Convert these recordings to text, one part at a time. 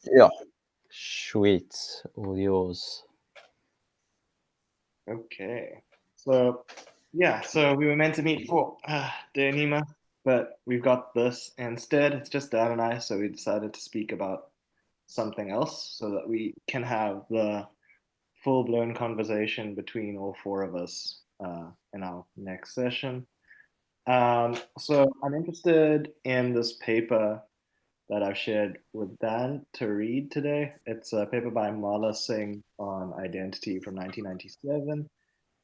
Ja, sweet. All yours. Okay. So, yeah, so we were meant to meet for the Anima, but we've got this instead. It's just Dan and I, so we decided to speak about something else so that we can have the full-blown conversation between all four of us in our next session. So I'm interested in this paper that I've shared with Dan to read today. It's a paper by Mala Singh on identity from 1997.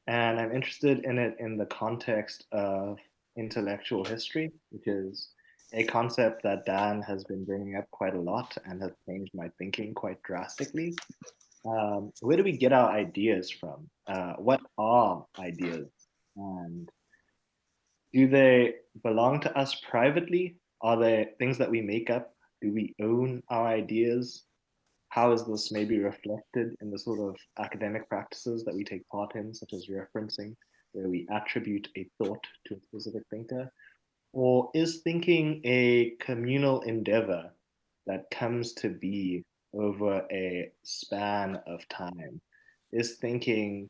And I'm interested in it in the context of intellectual history, which is a concept that Dan has been bringing up quite a lot and has changed my thinking quite drastically. Where do we get our ideas from? What are ideas? And do they belong to us privately? Are they things that we make up? Do we own our ideas? How is this maybe reflected in the sort of academic practices that we take part in, such as referencing, where we attribute a thought to a specific thinker? Or is thinking a communal endeavor that comes to be over a span of time? Is thinking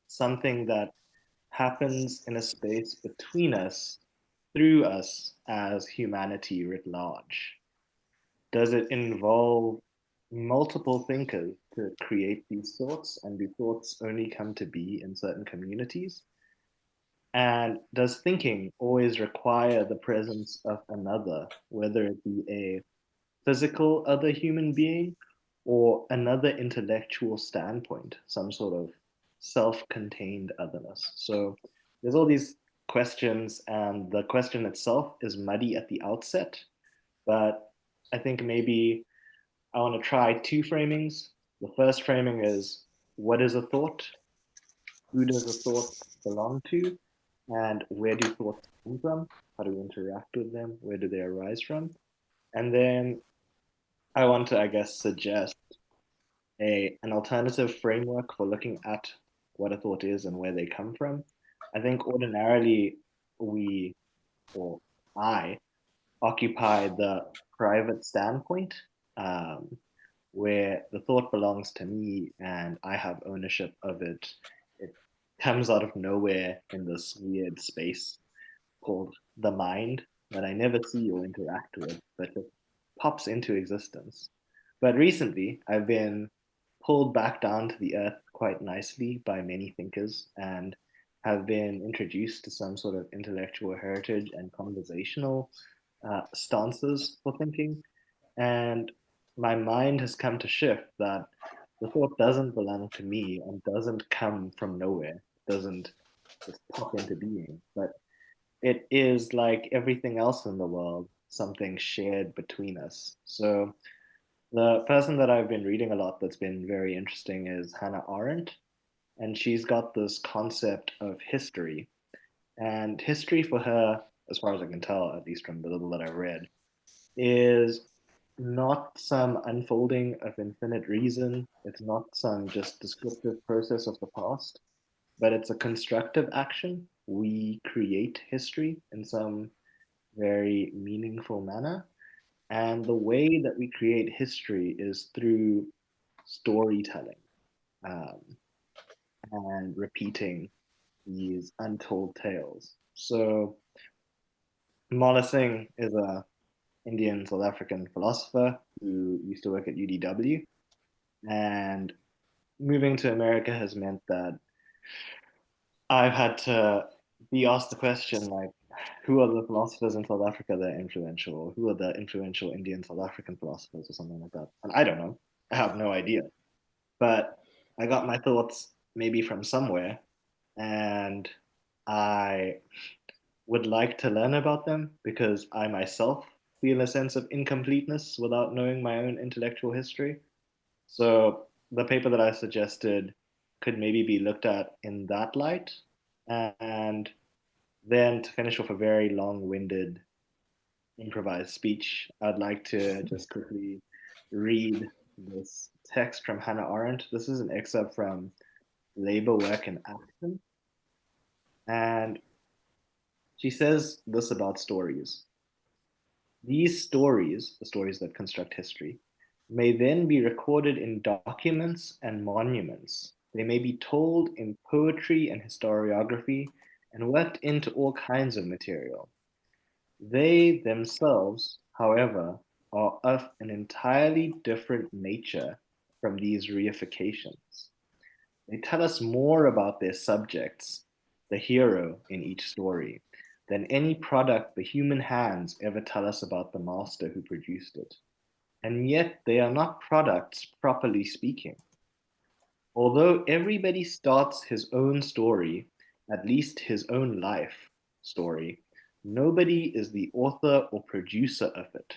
something that happens in a space between us, through us as humanity writ large? Does it involve multiple thinkers to create these thoughts, and do thoughts only come to be in certain communities? And does thinking always require the presence of another, whether it be a physical other human being or another intellectual standpoint, some sort of self contained otherness? So there's all these questions, and the question itself is muddy at the outset, but I think maybe I want to try two framings. The first framing is, what is a thought? Who does a thought belong to? And where do thoughts come from? How do we interact with them? Where do they arise from? And then I want to, I guess, suggest an alternative framework for looking at what a thought is and where they come from. I think ordinarily we, or I, occupy the private standpoint, um, where the thought belongs to me and I have ownership of it. It comes out of nowhere in this weird space called the mind that I never see or interact with, but just pops into existence. But recently, I've been pulled back down to the earth quite nicely by many thinkers and have been introduced to some sort of intellectual heritage and conversational stances for thinking. And my mind has come to shift that the thought doesn't belong to me and doesn't come from nowhere, doesn't just pop into being, but it is like everything else in the world, something shared between us. So the person that I've been reading a lot that's been very interesting is Hannah Arendt, and she's got this concept of history. And history for her, as far as I can tell, at least from the little that I read, is not some unfolding of infinite reason. It's not some just descriptive process of the past, but it's a constructive action. We create history in some very meaningful manner. And the way that we create history is through storytelling, um, and repeating these untold tales. So Mala Singh is a Indian South African philosopher who used to work at UDW, and moving to America has meant that I've had to be asked the question like, who are the philosophers in South Africa that are influential? Or who are the influential Indian South African philosophers or something like that? And I don't know. I have no idea. But I got my thoughts maybe from somewhere, and I would like to learn about them because I myself feel a sense of incompleteness without knowing my own intellectual history. So the paper that I suggested could maybe be looked at in that light. And then to finish off a very long-winded improvised speech, I'd like to just quickly read this text from Hannah Arendt. This is an excerpt from Labor, Work, and Action. And she says this about stories. These stories, the stories that construct history, may then be recorded in documents and monuments. They may be told in poetry and historiography and worked into all kinds of material. They themselves, however, are of an entirely different nature from these reifications. They tell us more about their subjects, the hero in each story, than any product the human hands ever tell us about the master who produced it. And yet they are not products, properly speaking. Although everybody starts his own story, at least his own life story, nobody is the author or producer of it.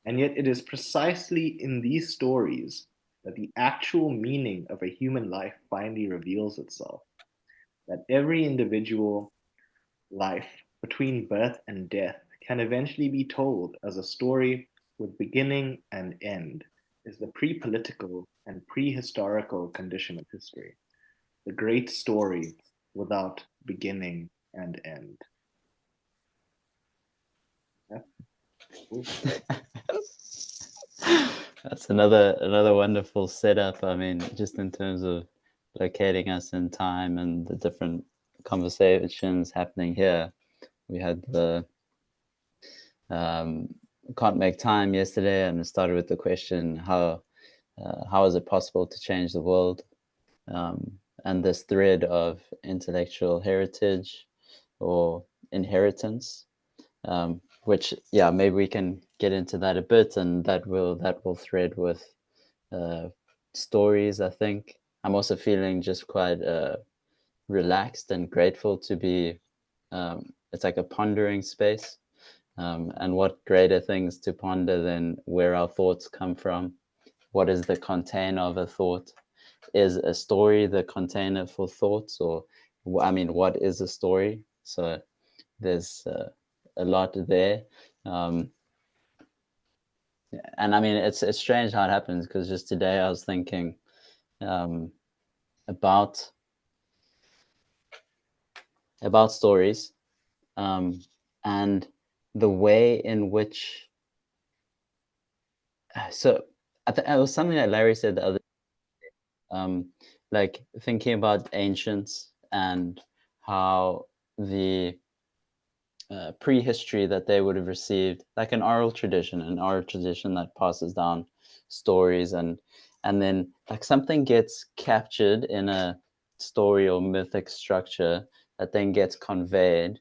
And yet it is precisely in these stories that the actual meaning of a human life finally reveals itself. That every individual life between birth and death can eventually be told as a story with beginning and end, is the pre-political and prehistorical condition of history, the great story without beginning and end. Yeah. Cool. That's another wonderful setup. I mean, just in terms of locating us in time and the different conversations happening here. We had the can't make time yesterday, and it started with the question how is it possible to change the world? And this thread of intellectual heritage or inheritance, which maybe we can get into that a bit, and that will thread with stories. I think I'm also feeling just quite relaxed and grateful to be. It's like a pondering space, and what greater things to ponder than where our thoughts come from? What is the container of a thought? Is a story the container for thoughts, or I mean, what is a story? So there's a lot there. And I mean, it's strange how it happens, because just today I was thinking about stories, and the way in which so it was something that Larry said the other like thinking about ancients and how the prehistory that they would have received, like an oral tradition, that passes down stories, and then like something gets captured in a story or mythic structure that then gets conveyed,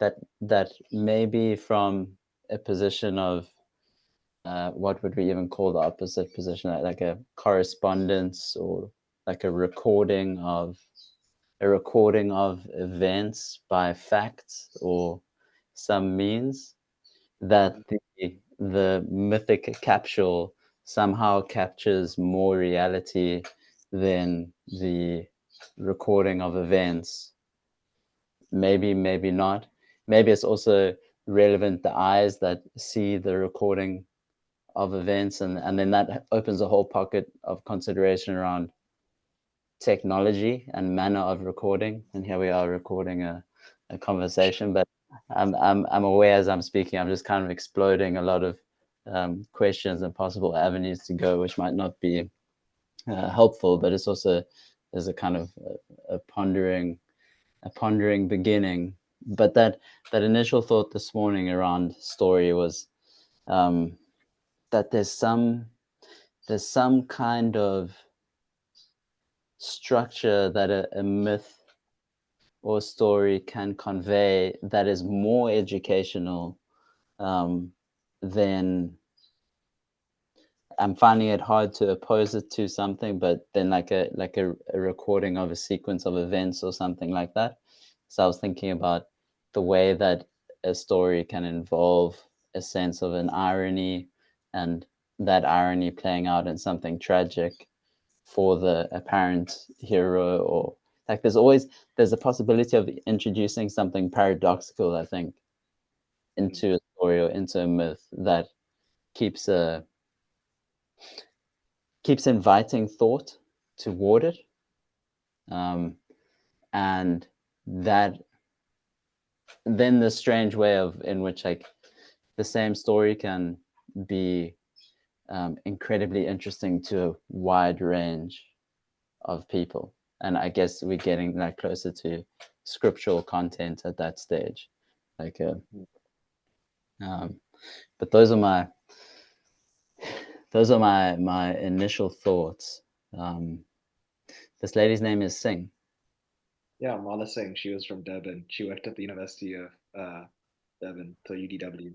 that maybe from a position of what would we even call the opposite position, like a correspondence, or like a recording of events by facts or some means, that the mythic capsule somehow captures more reality than the recording of events. Maybe not. Maybe it's also relevant the eyes that see the recording of events, and then that opens a whole pocket of consideration around technology and manner of recording. And here we are recording a conversation, but I'm aware as I'm speaking, I'm just kind of exploding a lot of questions and possible avenues to go, which might not be helpful, but it's also, there's a kind of a pondering beginning. But that initial thought this morning around story was that there's some kind of structure that a myth or story can convey that is more educational than, I'm finding it hard to oppose it to something, but then like a recording of a sequence of events or something like that. So I was thinking about the way that a story can involve a sense of an irony, and that irony playing out in something tragic for the apparent hero, or like there's a possibility of introducing something paradoxical, I think, into a story or into a myth that keeps inviting thought toward it, and that then the strange way of in which like the same story can be incredibly interesting to a wide range of people. And I guess we're getting like closer to scriptural content at that stage. Like, um, but those are my initial thoughts. Um, this lady's name is Singh. Yeah, Mala Singh. She was from Durban. She worked at the University of Durban, so UDW,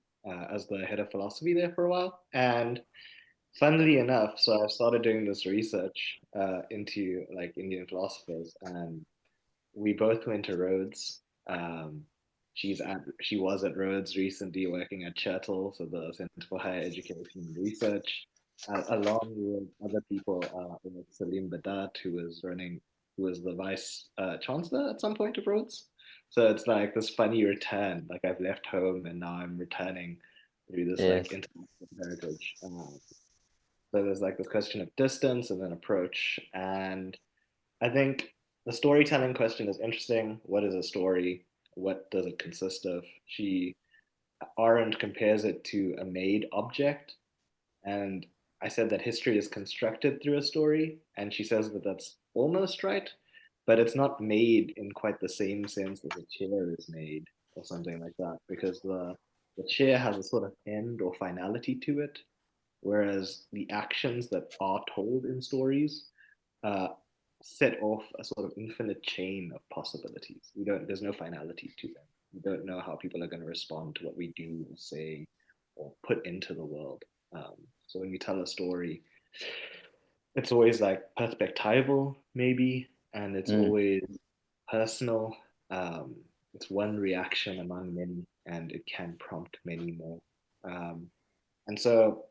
as the head of philosophy there for a while. And funnily enough, so I started doing this research into like Indian philosophers, and we both went to Rhodes. Um, she was at Rhodes recently, working at Churchill, so the Center for Higher Education and Research, along with other people, like Salim Badat, who was the vice chancellor at some point of Rhodes. So it's like this funny return. Like I've left home and now I'm returning through this like Yes, international heritage. So there's like this question of distance and then approach, and I think the storytelling question is interesting. What is a story? What does it consist of? She Arendt compares it to a made object, and I said that history is constructed through a story, and she says that that's almost right, but it's not made in quite the same sense as a chair is made or something like that, because the chair has a sort of end or finality to it, whereas the actions that are told in stories uh, set off a sort of infinite chain of possibilities. There's no finality to them. We don't know how people are going to respond to what we do or say or put into the world. So when we tell a story, it's always like perspectival, maybe, and it's mm, always personal. Um, it's one reaction among many, and it can prompt many more. Um, and so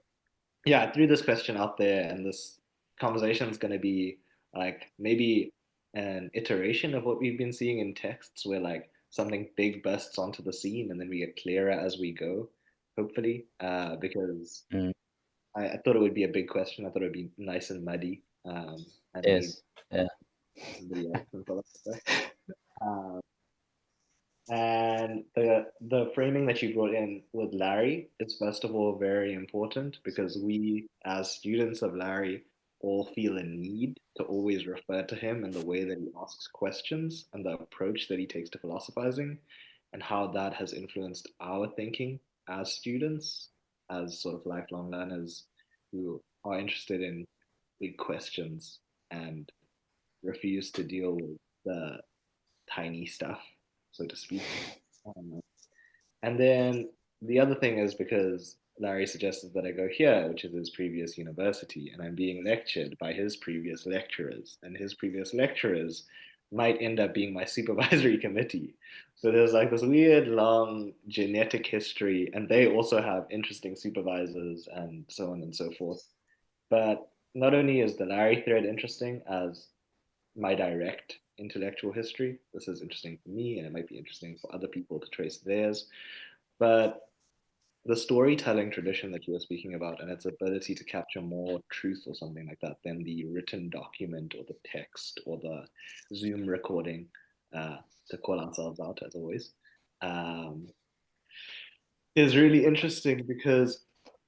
yeah, I threw this question out there, and this conversation is going to be like maybe an iteration of what we've been seeing in texts, where like something big bursts onto the scene, and then we get clearer as we go, hopefully. Because mm, I thought it would be a big question. I thought it would be nice and muddy, and need yes, yeah, somebody else and philosopher. Um, And the framing that you brought in with Larry is first of all very important because we, as students of Larry, all feel a need to always refer to him and the way that he asks questions and the approach that he takes to philosophizing, and how that has influenced our thinking as students, as sort of lifelong learners who are interested in big questions and refuse to deal with the tiny stuff, so to speak. Um, and then the other thing is because Larry suggested that I go here, which is his previous university, and I'm being lectured by his previous lecturers, and his previous lecturers might end up being my supervisory committee. So there's like this weird long genetic history, and they also have interesting supervisors and so on and so forth. But not only is the Larry thread interesting as my direct intellectual history. This is interesting for me, and it might be interesting for other people to trace theirs. But the storytelling tradition that you were speaking about and its ability to capture more truth or something like that than the written document or the text or the Zoom recording, uh, to call ourselves out as always, um, is really interesting because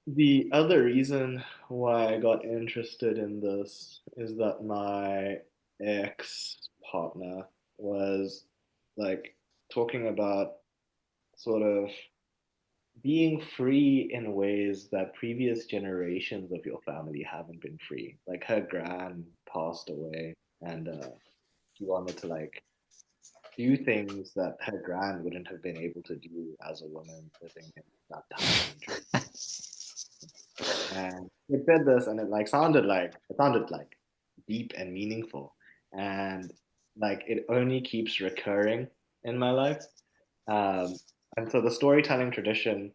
the other reason why I got interested in this is that my ex partner was like talking about sort of being free in ways that previous generations of your family haven't been free. Like her gran passed away, and she wanted to like do things that her gran wouldn't have been able to do as a woman living in that time and and it said this and it sounded like deep and meaningful, and like it only keeps recurring in my life. um, and so the storytelling tradition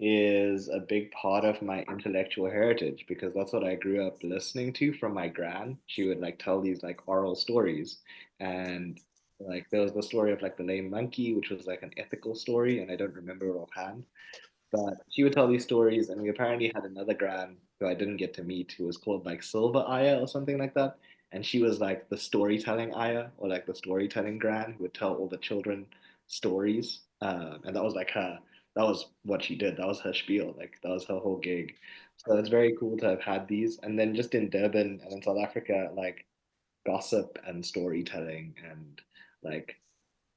is a big part of my intellectual heritage because that's what I grew up listening to from my gran. She would like tell these like oral stories, and like there was the story of like the lame monkey, which was like an ethical story, and I don't remember it offhand. But she would tell these stories, and we apparently had another gran who I didn't get to meet, who was called like Silver Aya or something like that. And she was like the storytelling Aya or like the storytelling gran who would tell all the children stories. And that was like her, that was what she did. That was her spiel. Like that was her whole gig. So it's very cool to have had these. And then just in Durban and in South Africa, like gossip and storytelling and like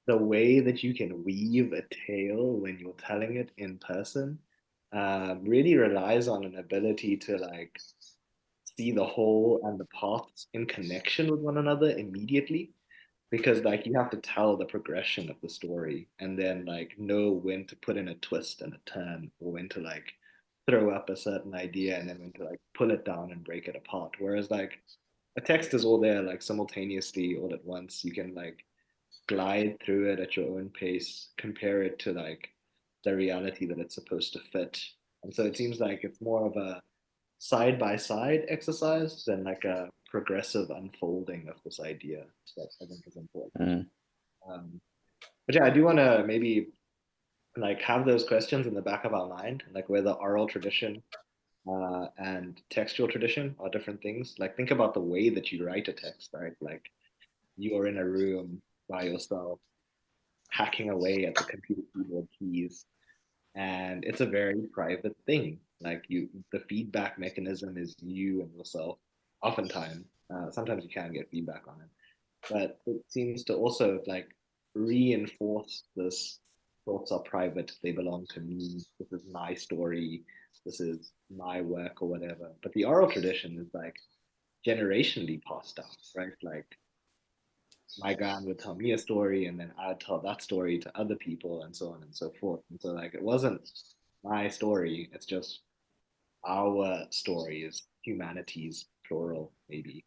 the way that you can weave a tale when you're telling it in person really relies on an ability to like see the whole and the parts in connection with one another immediately because like you have to tell the progression of the story and then like know when to put in a twist and a turn or when to like throw up a certain idea and then when to like pull it down and break it apart, whereas like a text is all there like simultaneously all at once. You can like glide through it at your own pace, compare it to like the reality that it's supposed to fit. And so it seems like it's more of a side by side exercise than like a progressive unfolding of this idea that I think is important. Mm. Um, but yeah, I do want to maybe like have those questions in the back of our mind, like whether oral tradition and textual tradition are different things. Like think about the way that you write a text, right? Like you are in a room by yourself hacking away at the computer keyboard keys, and it's a very private thing. Like you, the feedback mechanism is you and yourself. Oftentimes, sometimes you can get feedback on it, but it seems to also like reinforce this: thoughts are private, they belong to me. This is my story. This is my work or whatever. But the oral tradition is like generationally passed down, right? Like my grand would tell me a story and then I'd tell that story to other people and so on and so forth. And so like it wasn't my story, it's just our stories, humanity's plural, maybe.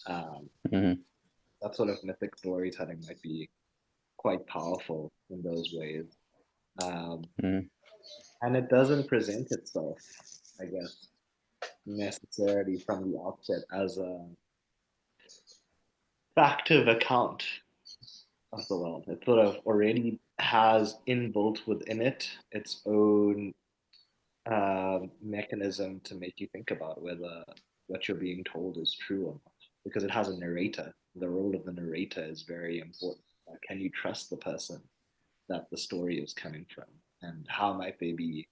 Um, Mm-hmm. that sort of mythic storytelling might be quite powerful in those ways. Um, Mm. and it doesn't present itself, I guess, necessarily from the outset as a factive account of the world. It sort of already has inbuilt within it its own mechanism to make you think about whether what you're being told is true or not, because it has a narrator. The role of the narrator is very important. Can you trust the person that the story is coming from, and how might they be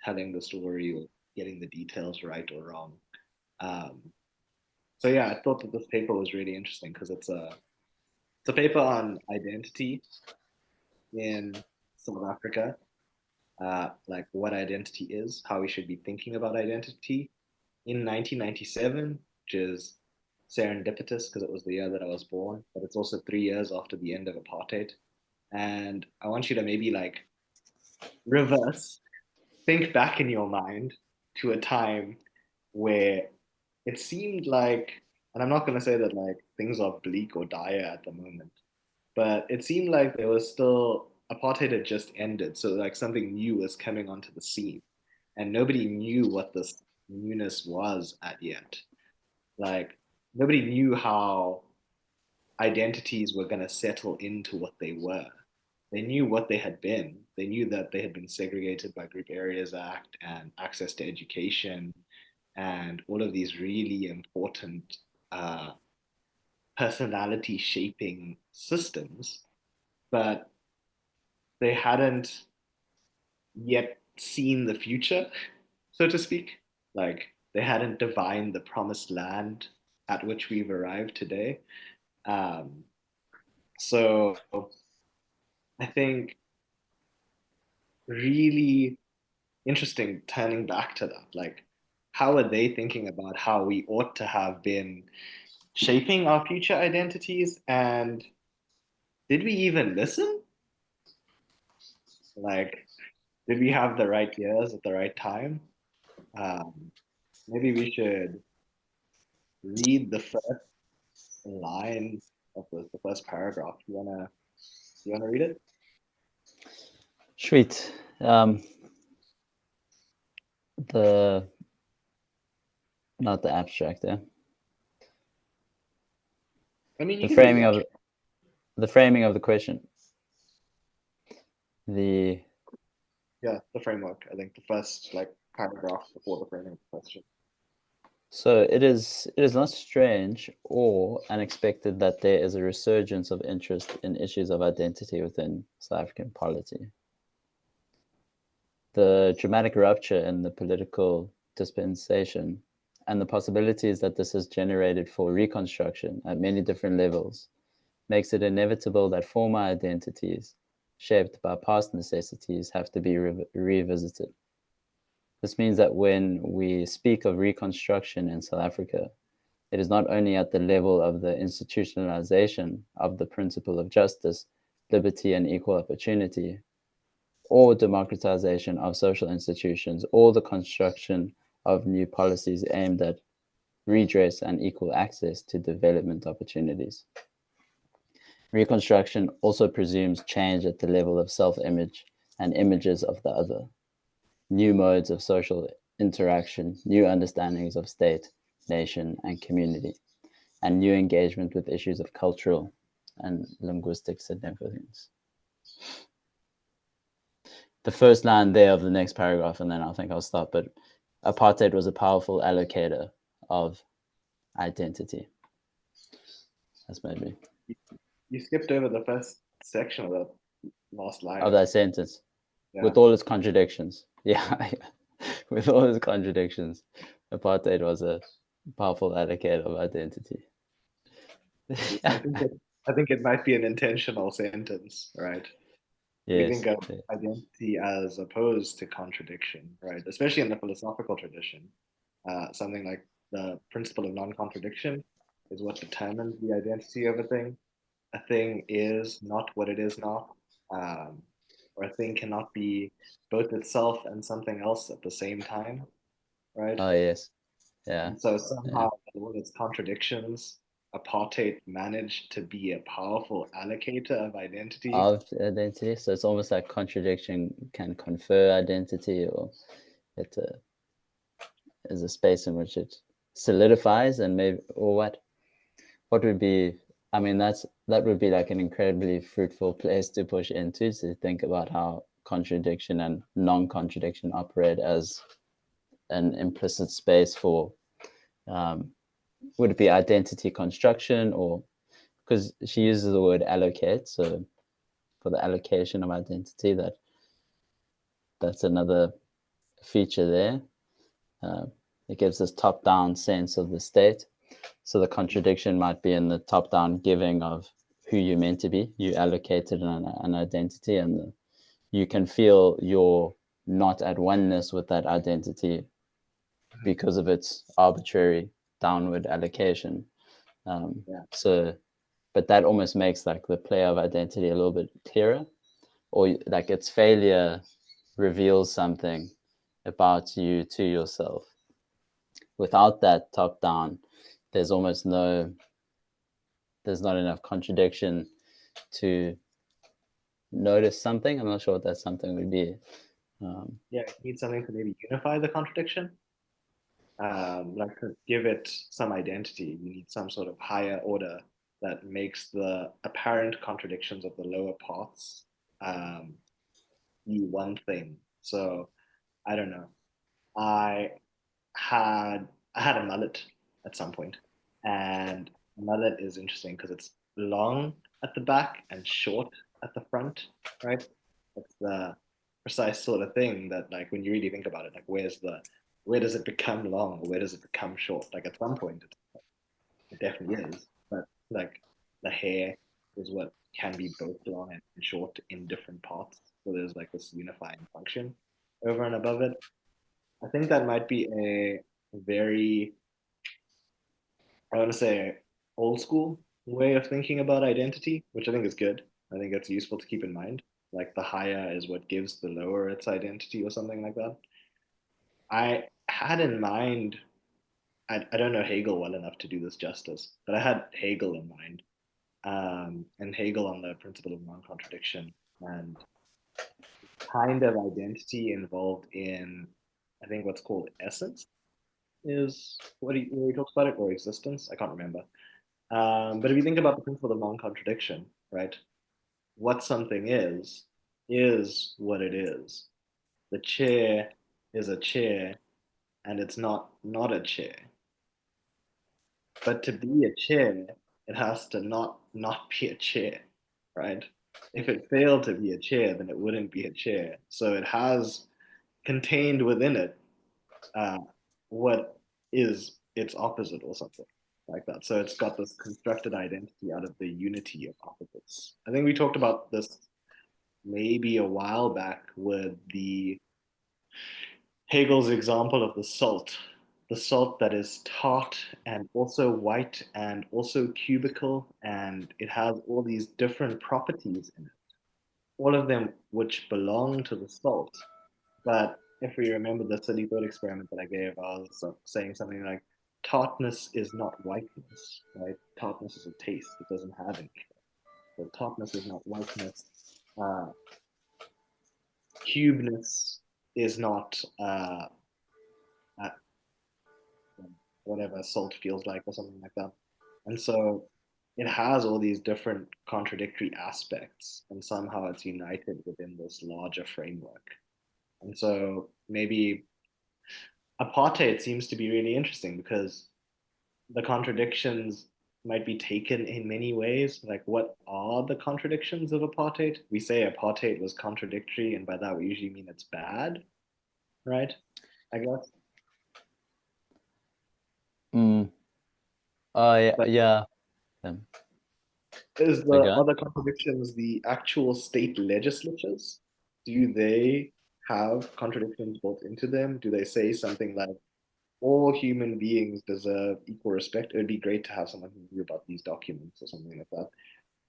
telling the story or getting the details right or wrong? Um, so yeah, I thought that this paper was really interesting because it's a paper on identity in South Africa, like what identity is, how we should be thinking about identity in 1997, which is serendipitous because it was the year that I was born, but it's also 3 years after the end of apartheid. And I want you to maybe like reverse, think back in your mind to a time where it seemed like, and I'm not going to say that like things are bleak or dire at the moment, but it seemed like there was still apartheid had just ended, so like something new was coming onto the scene, and nobody knew what this newness was at yet. Like nobody knew how identities were going to settle into what they were. They knew what they had been. They knew that they had been segregated by Group Areas Act and access to education and all of these really important uh, personality shaping systems, but they hadn't yet seen the future, so to speak. Like they hadn't divined the promised land at which we've arrived today. Um, so I think really interesting turning back to that. Like, how are they thinking about how we ought to have been shaping our future identities? And did we even listen? Like, did we have the right ears at the right time? Um, maybe we should read the first line of the first paragraph. You wanna read it? Sweet. The Not the abstract, yeah. I mean, you The can read the framing of abstract. the framing of the question. The Yeah, the framework. I think the first like paragraph before the framing of the question. So it is not strange or unexpected that there is a resurgence of interest in issues of identity within South African polity. The dramatic rupture in the political dispensation, and the possibilities that this has generated for reconstruction at many different levels makes it inevitable that former identities, shaped by past necessities, have to be revisited. This means that when we speak of reconstruction in South Africa, it is not only at the level of the institutionalization of the principle of justice, liberty, and equal opportunity, or democratization of social institutions, or the construction of new policies aimed at redress and equal access to development opportunities. Reconstruction also presumes change at the level of self image and images of the other, new modes of social interaction, new understandings of state, nation, and community, and new engagement with issues of cultural and linguistic significance. The first line there of the next paragraph, and then I think I'll stop, but apartheid was a powerful allocator of identity. That's maybe. You skipped over the first section of that last line. Of that sentence. Yeah. With all its contradictions. Yeah. With all its contradictions, apartheid was a powerful allocator of identity. I think it might be an intentional sentence, right? We Yes. think of identity as opposed to contradiction, right? Especially in the philosophical tradition. Something like the principle of non-contradiction is what determines the identity of a thing. A thing is not what it is not, or a thing cannot be both itself and something else at the same time, right? Oh, yes. Yeah. And so Yeah. somehow, with its contradictions, apartheid managed to be a powerful allocator of identity. Of identity. So it's almost like contradiction can confer identity, or it is a space in which it solidifies, and maybe, or what would be, I mean, that would be like an incredibly fruitful place to push into, to think about how contradiction and non-contradiction operate as an implicit space for, would it be identity construction, or because she uses the word allocate, so for the allocation of identity, that's another feature there. It gives this top-down sense of the state. So the contradiction might be in the top-down giving of who you're meant to be. You allocated an identity, and you can feel you're not at oneness with that identity because of its arbitrary downward allocation. Yeah. So, but that almost makes like the play of identity a little bit clearer, or like its failure reveals something about you to yourself. Without that top down, there's almost there's not enough contradiction to notice something. I'm not sure what that something would be. Yeah, you need something to maybe unify the contradiction, like to give it some identity. You need some sort of higher order that makes the apparent contradictions of the lower parts um, be one thing. So I don't know. I I had a mullet at some point, and a mullet is interesting because it's long at the back and short at the front, right? It's the precise sort of thing that, like, when you really think about it, like, where does it become long or where does it become short? Like, at some point, it definitely is, but like the hair is what can be both long and short in different parts. So there's like this unifying function over and above it. I think that might be a very, I want to say, old school way of thinking about identity, which I think is good. I think it's useful to keep in mind. Like the higher is what gives the lower its identity or something like that. I had in mind, I don't know Hegel well enough to do this justice, but I had Hegel in mind, and Hegel on the principle of non contradiction and kind of identity involved in, I think, what's called essence is what he talks about it, or existence. I can't remember. But if you think about the principle of non-contradiction, right? What something is what it is. The chair is a chair, and it's not a chair. But to be a chair, it has to not be a chair, right? If it failed to be a chair, then it wouldn't be a chair. So it has contained within it what is its opposite or something like that. So it's got this constructed identity out of the unity of opposites. I think we talked about this maybe a while back with the Hegel's example of the salt that is tart and also white and also cubical, and it has all these different properties in it, all of them which belong to the salt. But if we remember the silly thought experiment that I gave, I was saying something like, tartness is not whiteness, right? Tartness is a taste, it doesn't have any. So tartness is not whiteness. Uh, cubeness is not uh, whatever salt feels like or something like that. And so it has all these different contradictory aspects, and somehow it's united within this larger framework. And so maybe apartheid seems to be really interesting because the contradictions might be taken in many ways. Like, what are the contradictions of apartheid? We say apartheid was contradictory, and by that we usually mean it's bad, right? I guess. Mm. But Yeah. Um, is the okay. other contradictions the actual state legislatures? Do they have contradictions built into them? Do they say something like all human beings deserve equal respect? It would be great to have someone who knew about these documents or something like that.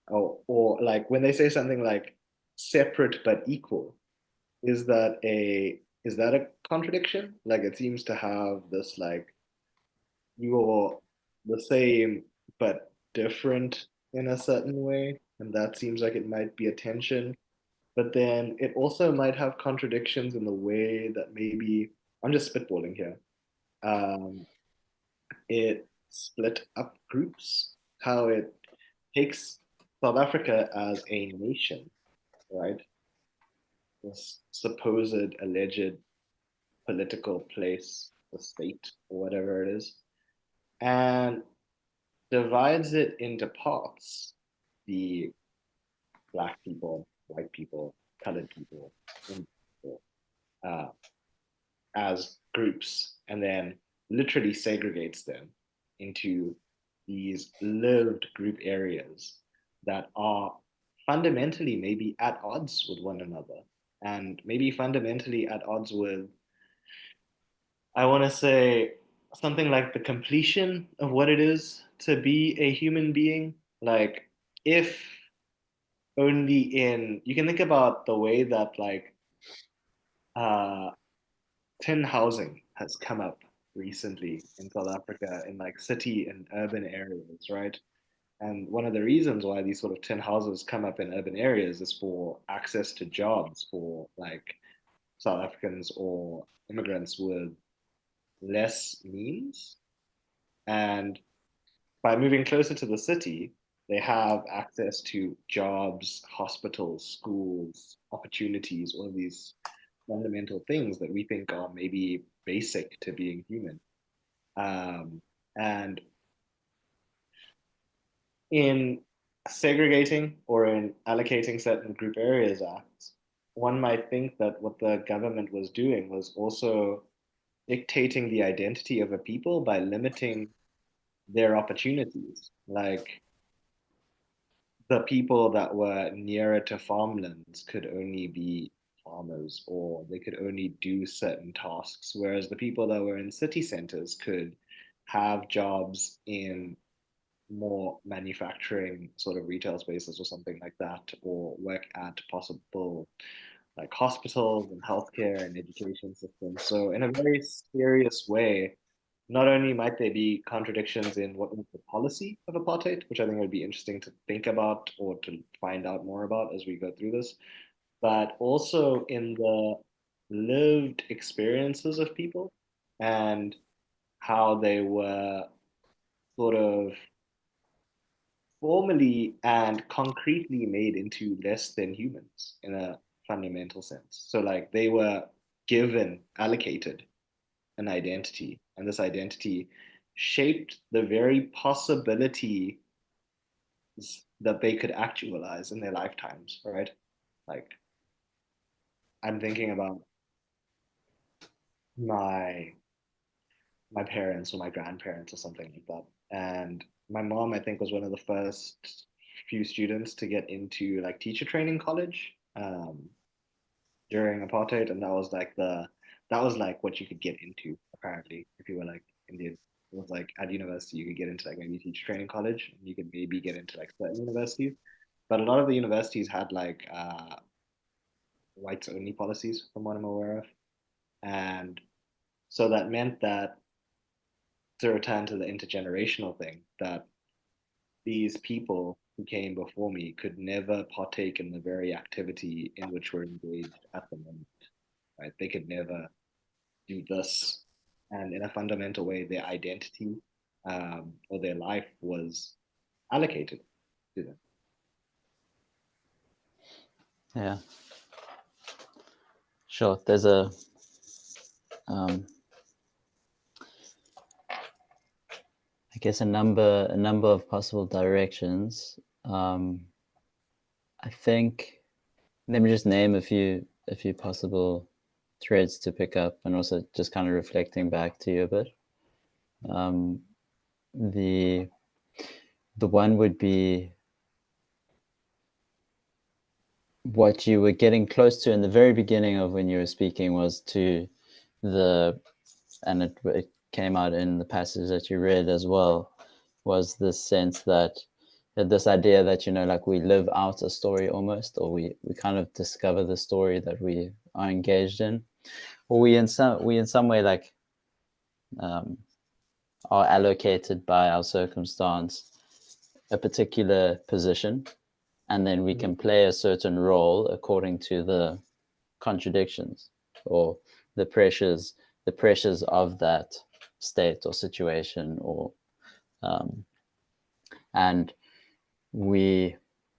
Or like when they say something like separate but equal, is that a contradiction? Like it seems to have this like you're the same but different in a certain way, and that seems like it might be a tension. But then it also might have contradictions in the way that maybe I'm just spitballing here. Um, it split up groups, how it takes South Africa as a nation, right? This supposed alleged political place, the state, or whatever it is, and divides it into parts, the black people, white people, colored people, Indian people, uh, as groups, and then literally segregates them into these lived group areas that are fundamentally maybe at odds with one another, and maybe fundamentally at odds with, I want to say, something like the completion of what it is to be a human being. Like, if only in, you can think about the way that, like, uh, tin housing has come up recently in South Africa in like city and urban areas, right? And one of the reasons why these sort of tin houses come up in urban areas is for access to jobs for like South Africans or immigrants with less means. And by moving closer to the city, they have access to jobs, hospitals, schools, opportunities, all of these fundamental things that we think are maybe basic to being human. And in segregating or in allocating certain group areas acts, one might think that what the government was doing was also dictating the identity of a people by limiting their opportunities. Like the people that were nearer to farmlands could only be farmers or they could only do certain tasks, whereas the people that were in city centers could have jobs in more manufacturing sort of retail spaces or something like that, or work at possible like hospitals and healthcare and education systems. So, in a very serious way, not only might there be contradictions in what was the policy of apartheid, which I think would be interesting to think about or to find out more about as we go through this, but also in the lived experiences of people and how they were sort of formally and concretely made into less than humans in a fundamental sense. So, like, they were given, allocated an identity, and this identity shaped the very possibilities that they could actualize in their lifetimes, right? Like, I'm thinking about my my parents or my grandparents or something like that. And my mom, I think, was one of the first few students to get into like teacher training college during apartheid, and that was like what you could get into apparently if you were like Indian. It was like at university you could get into like maybe teacher training college, and you could maybe get into like certain universities. But a lot of the universities had like whites only policies, from what I'm aware of, and so that meant that, to return to the intergenerational thing, that these people who came before me could never partake in the very activity in which we're engaged at the moment, right? They could never do this. And in a fundamental way, their identity or their life was allocated to them. Yeah, sure. There's um, I guess a number of possible directions. I think let me just name a few possible threads to pick up, and also just kind of reflecting back to you a bit. Um, the the one would be what you were getting close to in the very beginning of when you were speaking was to the, and it came out in the passage that you read as well, was this sense that this idea that, you know, like we live out a story almost, or we kind of discover the story that we are engaged in, or we in some way like um, are allocated by our circumstance a particular position, and then we can play a certain role according to the contradictions or the pressures of that state or situation, or um, and we,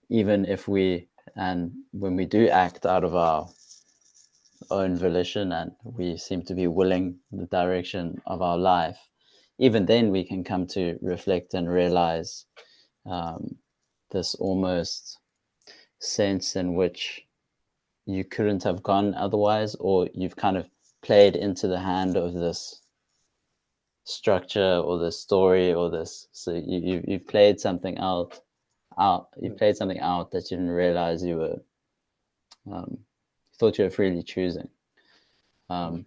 even if we, and when we do act out of our own volition and we seem to be willing the direction of our life, even then we can come to reflect and realize um, this almost sense in which you couldn't have gone otherwise, or you've kind of played into the hand of this structure or this story or this, so you've played something you played something out that you didn't realize you were um, thought you were freely choosing, um,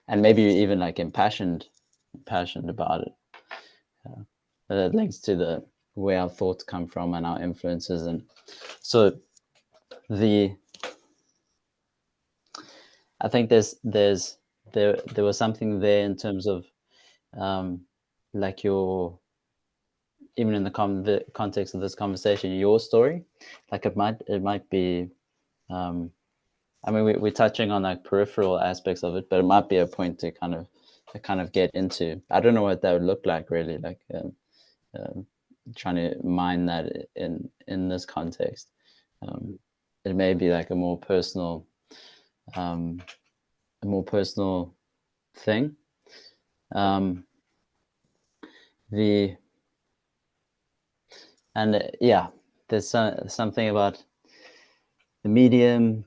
and maybe even like impassioned about it. That links to the where our thoughts come from and our influences, and so the I think there was something there in terms of um, like your, even in the context of this conversation, your story, like it might be um, I mean, we're touching on like peripheral aspects of it, but it might be a point to kind of get into. I don't know what that would look like really, like um, trying to mine that in this context. Um, it may be like um, a more personal thing. Um, the and yeah, there's something about the medium.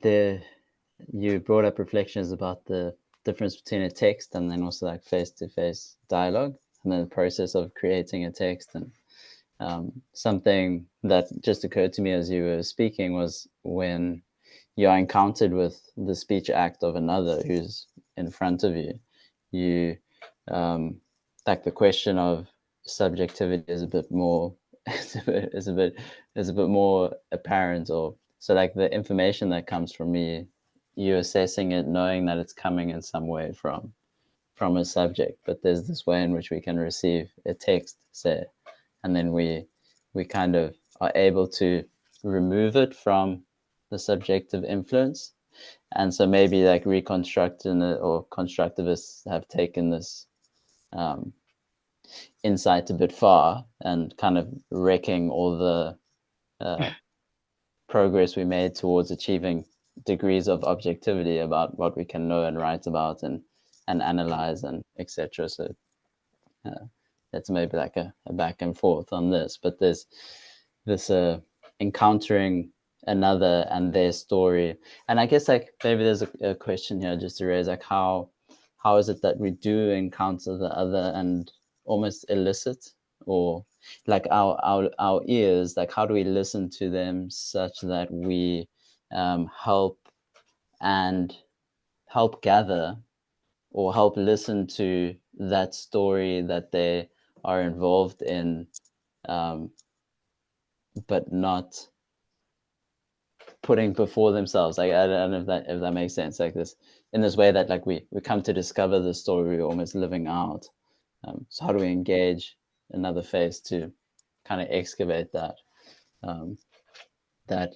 You brought up reflections about the difference between a text and then also like face-to-face dialogue, and then the process of creating a text. And something that just occurred to me as you were speaking was when you are encountered with the speech act of another who's in front of you, you like the question of subjectivity is a bit more is a bit more apparent, or so like the information that comes from me, you assessing it knowing that it's coming in some way from a subject, but there's this way in which we can receive a text, say, and then we kind of are able to remove it from the subjective influence. And so maybe like reconstructing it, or constructivists have taken this um, insight a bit far and kind of wrecking all the uh, progress we made towards achieving degrees of objectivity about what we can know and write about and analyze and etc. So uh, that's maybe like a back and forth on this, but there's this encountering another and their story, and I guess like maybe there's a question here just to raise, like how how is it that we do encounter the other and almost elicit, or like our ears, like how do we listen to them such that we help and help gather or help listen to that story that they are involved in, um, but not putting before themselves. Like I don't know if that makes sense. Like this, in this way that like we come to discover the story we're almost living out. So how do we engage another face to kind of excavate that? Um, that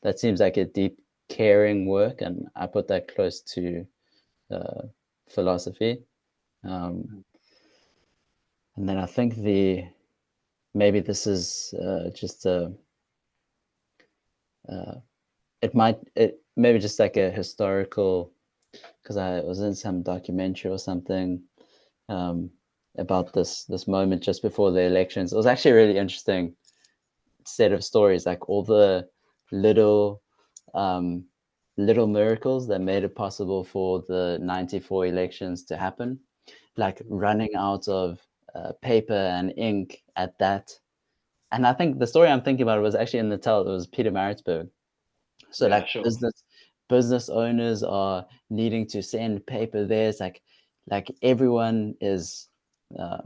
that seems like a deep, caring work, and I put that close to uh, philosophy. Um, and then I think the maybe this is just a it maybe just like a historical, because I was in some documentary or something um, about this moment just before the elections. It was actually a really interesting set of stories, like all the little um, little miracles that made it possible for the 94 elections to happen, like running out of paper and ink at that. And I think the story I'm thinking about was actually in the tell. It was Peter Maritzburg. So Yeah, like sure. business owners are needing to send paper there. It's like everyone is uh,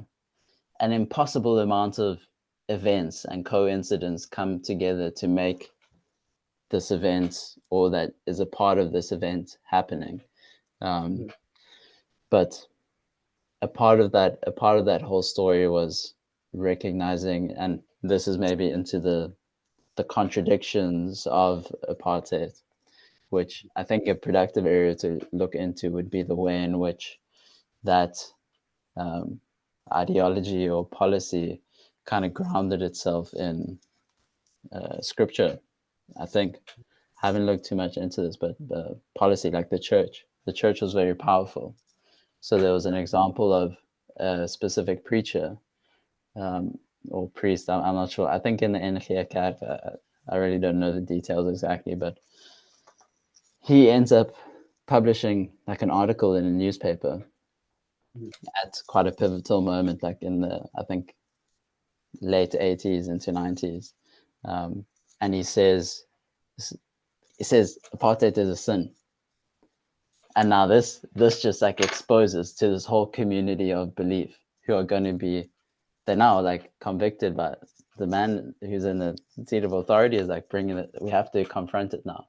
an impossible amount of events and coincidence come together to make this event, or that is a part of this event happening. Um, Mhm. but a part of that whole story was recognizing, and this is maybe into the contradictions of apartheid, which I think a productive area to look into would be the way in which that um, ideology or policy kind of grounded itself in scripture. I think I haven't looked too much into this, but the policy, like the church was very powerful. So there was an example of a specific preacher or priest. I'm not sure. I think in the NGK, I really don't know the details exactly, but he ends up publishing like an article in a newspaper Mhm. at quite a pivotal moment, like in the, I think, late 80s into 90s. Um, and he says apartheid is a sin. And now this just like exposes to this whole community of belief who are going to be, they're now like convicted, but the man who's in the seat of authority is like bringing it, we have to confront it now. Yeah.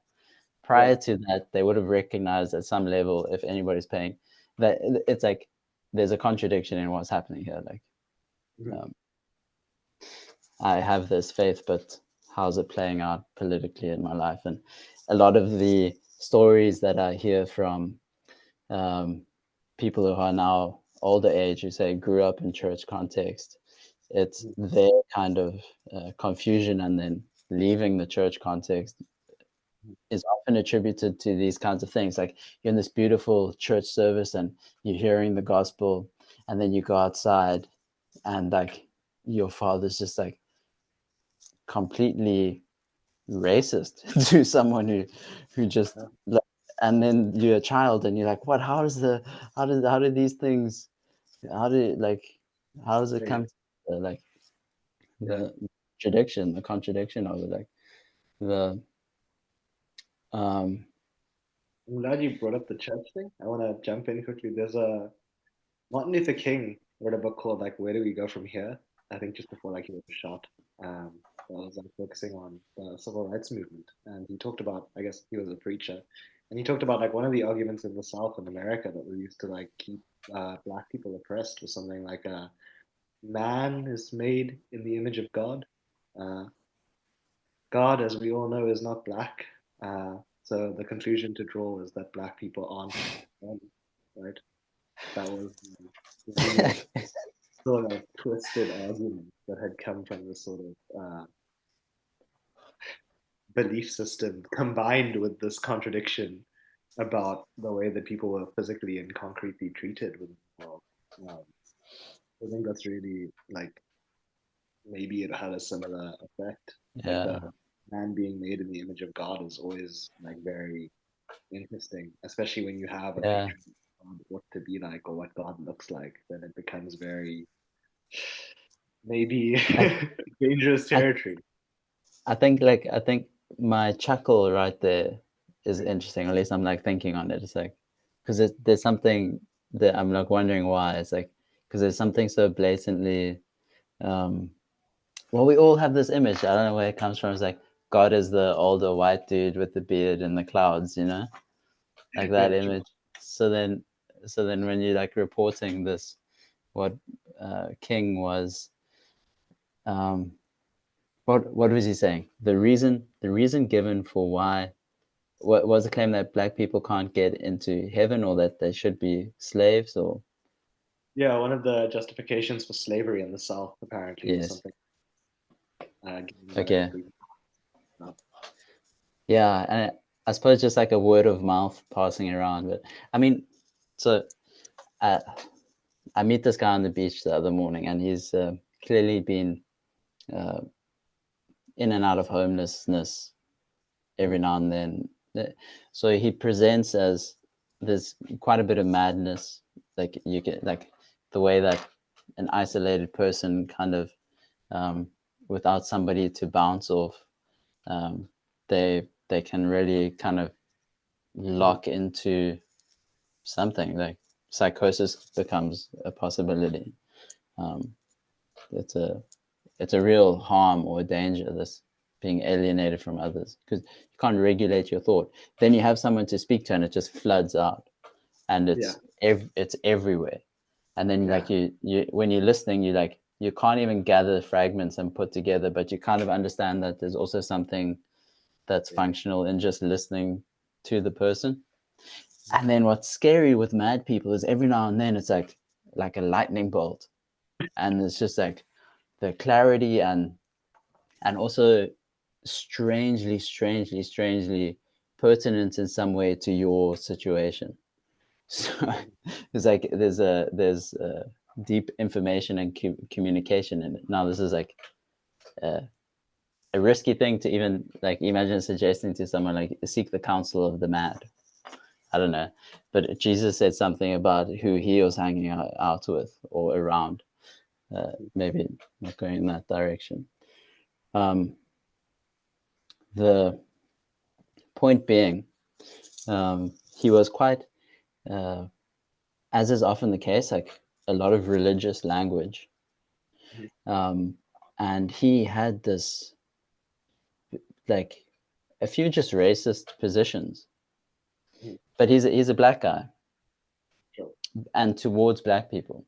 Prior to that, they would have recognized at some level, if anybody's paying, that it's like there's a contradiction in what's happening here. Like Mhm. um, I have this faith, but how's it playing out politically in my life? And a lot of the stories that I hear from um, people who are now older age, who say grew up in church context, it's Mhm. their kind of confusion and then leaving the church context is often attributed to these kinds of things. Like you're in this beautiful church service and you're hearing the gospel, and then you go outside and like your father's just like completely racist to someone who just Yeah. like, and then you're a child and you're like, what, how do these things, how do like how does it Yeah. come to like Yeah. the the contradiction of it, like the um I'm glad you brought up the church thing. I want to jump in quickly. There's a Martin Luther King wrote a book called like Where Do We Go From Here? I think just before like he was shot. That was like focusing on the civil rights movement, and he talked about, I guess he was a preacher, and he talked about like one of the arguments in the South in America that we used to like keep black people oppressed was something like man is made in the image of God. Uh, God, as we all know, is not black. So the conclusion to draw is that black people aren't men, right? That was really sort of twisted argument that had come from this sort of belief system combined with this contradiction about the way that people were physically and concretely treated within the world. Um, I think that's really like maybe it had a similar effect. Like yeah, the man being made in the image of God is always like very interesting, especially when you have a yeah, patron. God ought to be like or what God looks like, then it becomes very maybe I, dangerous I, territory. I think my chuckle right there is interesting. At least I'm like thinking on it. It's like because there's something that I'm like wondering why. It's like because there's something so blatantly. Um, well, we all have this image. I don't know where it comes from. It's like God is the older white dude with the beard in the clouds. You know, like that Yeah, true. image. So then, so then when you're like reporting this, what King was. Um, what was he saying? The reason given for why what was the claim that black people can't get into heaven or that they should be slaves or Yeah, one of the justifications for slavery in the South apparently was yes. something given by the Okay. free. South. Yeah, and I suppose just like a word of mouth passing around. But I mean, so uh, I meet this guy on the beach the other morning, and he's clearly been uh, in and out of homelessness every Mhm. now and then. So he presents as there's quite a bit of madness, like you get like the way that an isolated person kind of um, without somebody to bounce off, um, they can really kind of Mhm. lock into something like psychosis becomes a possibility. Um, it's a it's a real harm or a danger, this being alienated from others, because you can't regulate your thought. Then you have someone to speak to and it just floods out, and Yeah, it's everywhere. And then yeah, like you when you're listening, you like you can't even gather fragments and put together, but you kind of understand that there's also something that's yeah. functional in just listening to the person. And then what's scary with mad people is every now and then it's like a lightning bolt, and it's just like the clarity and also strangely pertinent in some way to your situation. So Mhm. it's like there's deep information and communication in it. Now this is like uh, a risky thing to even like imagine suggesting to someone like seek the counsel of the mad. I don't know, but Jesus said something about who he was hanging out with or around. Maybe not going in that direction. Um, the point being, he was quite, uh, as is often the case, like a lot of religious language. Mhm. Um, and he had this, like, a few just racist positions. Mhm. But he's a black guy, Sure. and towards black people.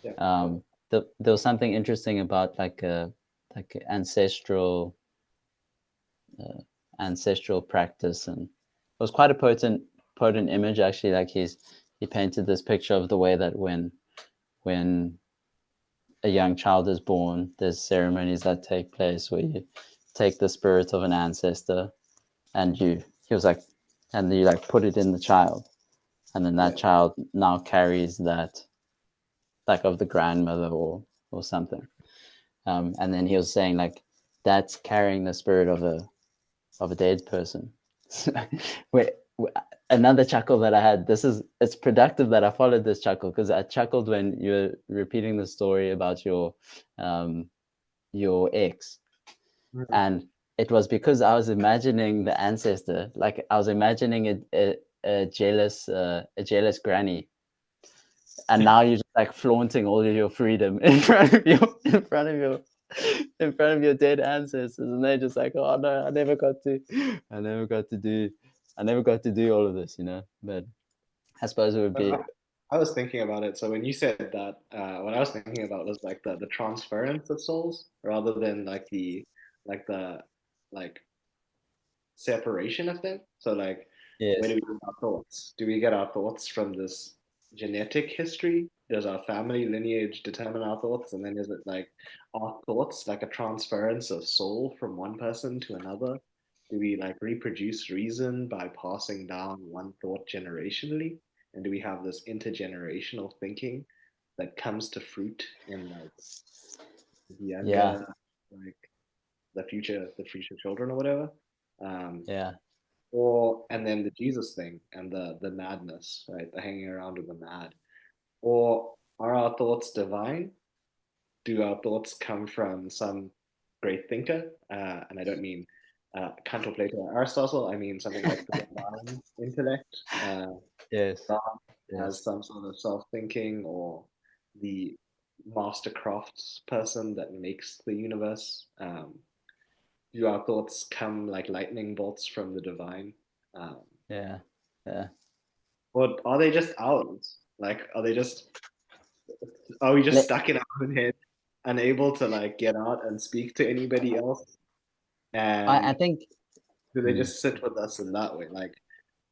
Yeah. There was something interesting about like ancestral practice, and it was quite a potent image actually. Like he painted this picture of the way that when a young child is born, there's ceremonies that take place where you take the spirit of an ancestor and he was like, and you like put it in the child, and then that Yeah. child now carries that like of the grandmother or something. And then he was saying like that's carrying the spirit of a dead person. Wait, another chuckle that I had. It's productive that I followed this chuckle because I chuckled when you were repeating the story about um, your ex, Mhm. and it was because I was imagining the ancestor, like I was imagining a jealous granny, and now you're just like flaunting all of your freedom in front of your dead ancestors, and they're just like, oh no, I never got to do, I never got to do all of this, you know. But I suppose it would But be, I was thinking about it. So when you said that, what I was thinking about was like the transference of souls rather than like the like separation of them. So like, where yes, do we get our thoughts? Do we get our thoughts from this genetic history? Does our family lineage determine our thoughts? And then is it like our thoughts, like a transference of soul from one person to another? Do we like reproduce reason by passing down one thought generationally? And do we have this intergenerational thinking that comes to fruit in like yeah, younger, like the future children or whatever? Um, yeah. Or and then the Jesus thing and the madness, right? The hanging around with the mad. Or are our thoughts divine? Do our thoughts come from some great thinker? And I don't mean Kant or Plato or Aristotle. I mean something like the divine intellect. Yes. God Yes. has some sort of self-thinking, or the master crafts person that makes the universe. Do our thoughts come like lightning bolts from the divine? Um, Yeah. Yeah. or are they just ours? Like, are we just Let, stuck in our own head, unable to like get out and speak to anybody else? I And think. do they Mm, just sit with us in that way? Like,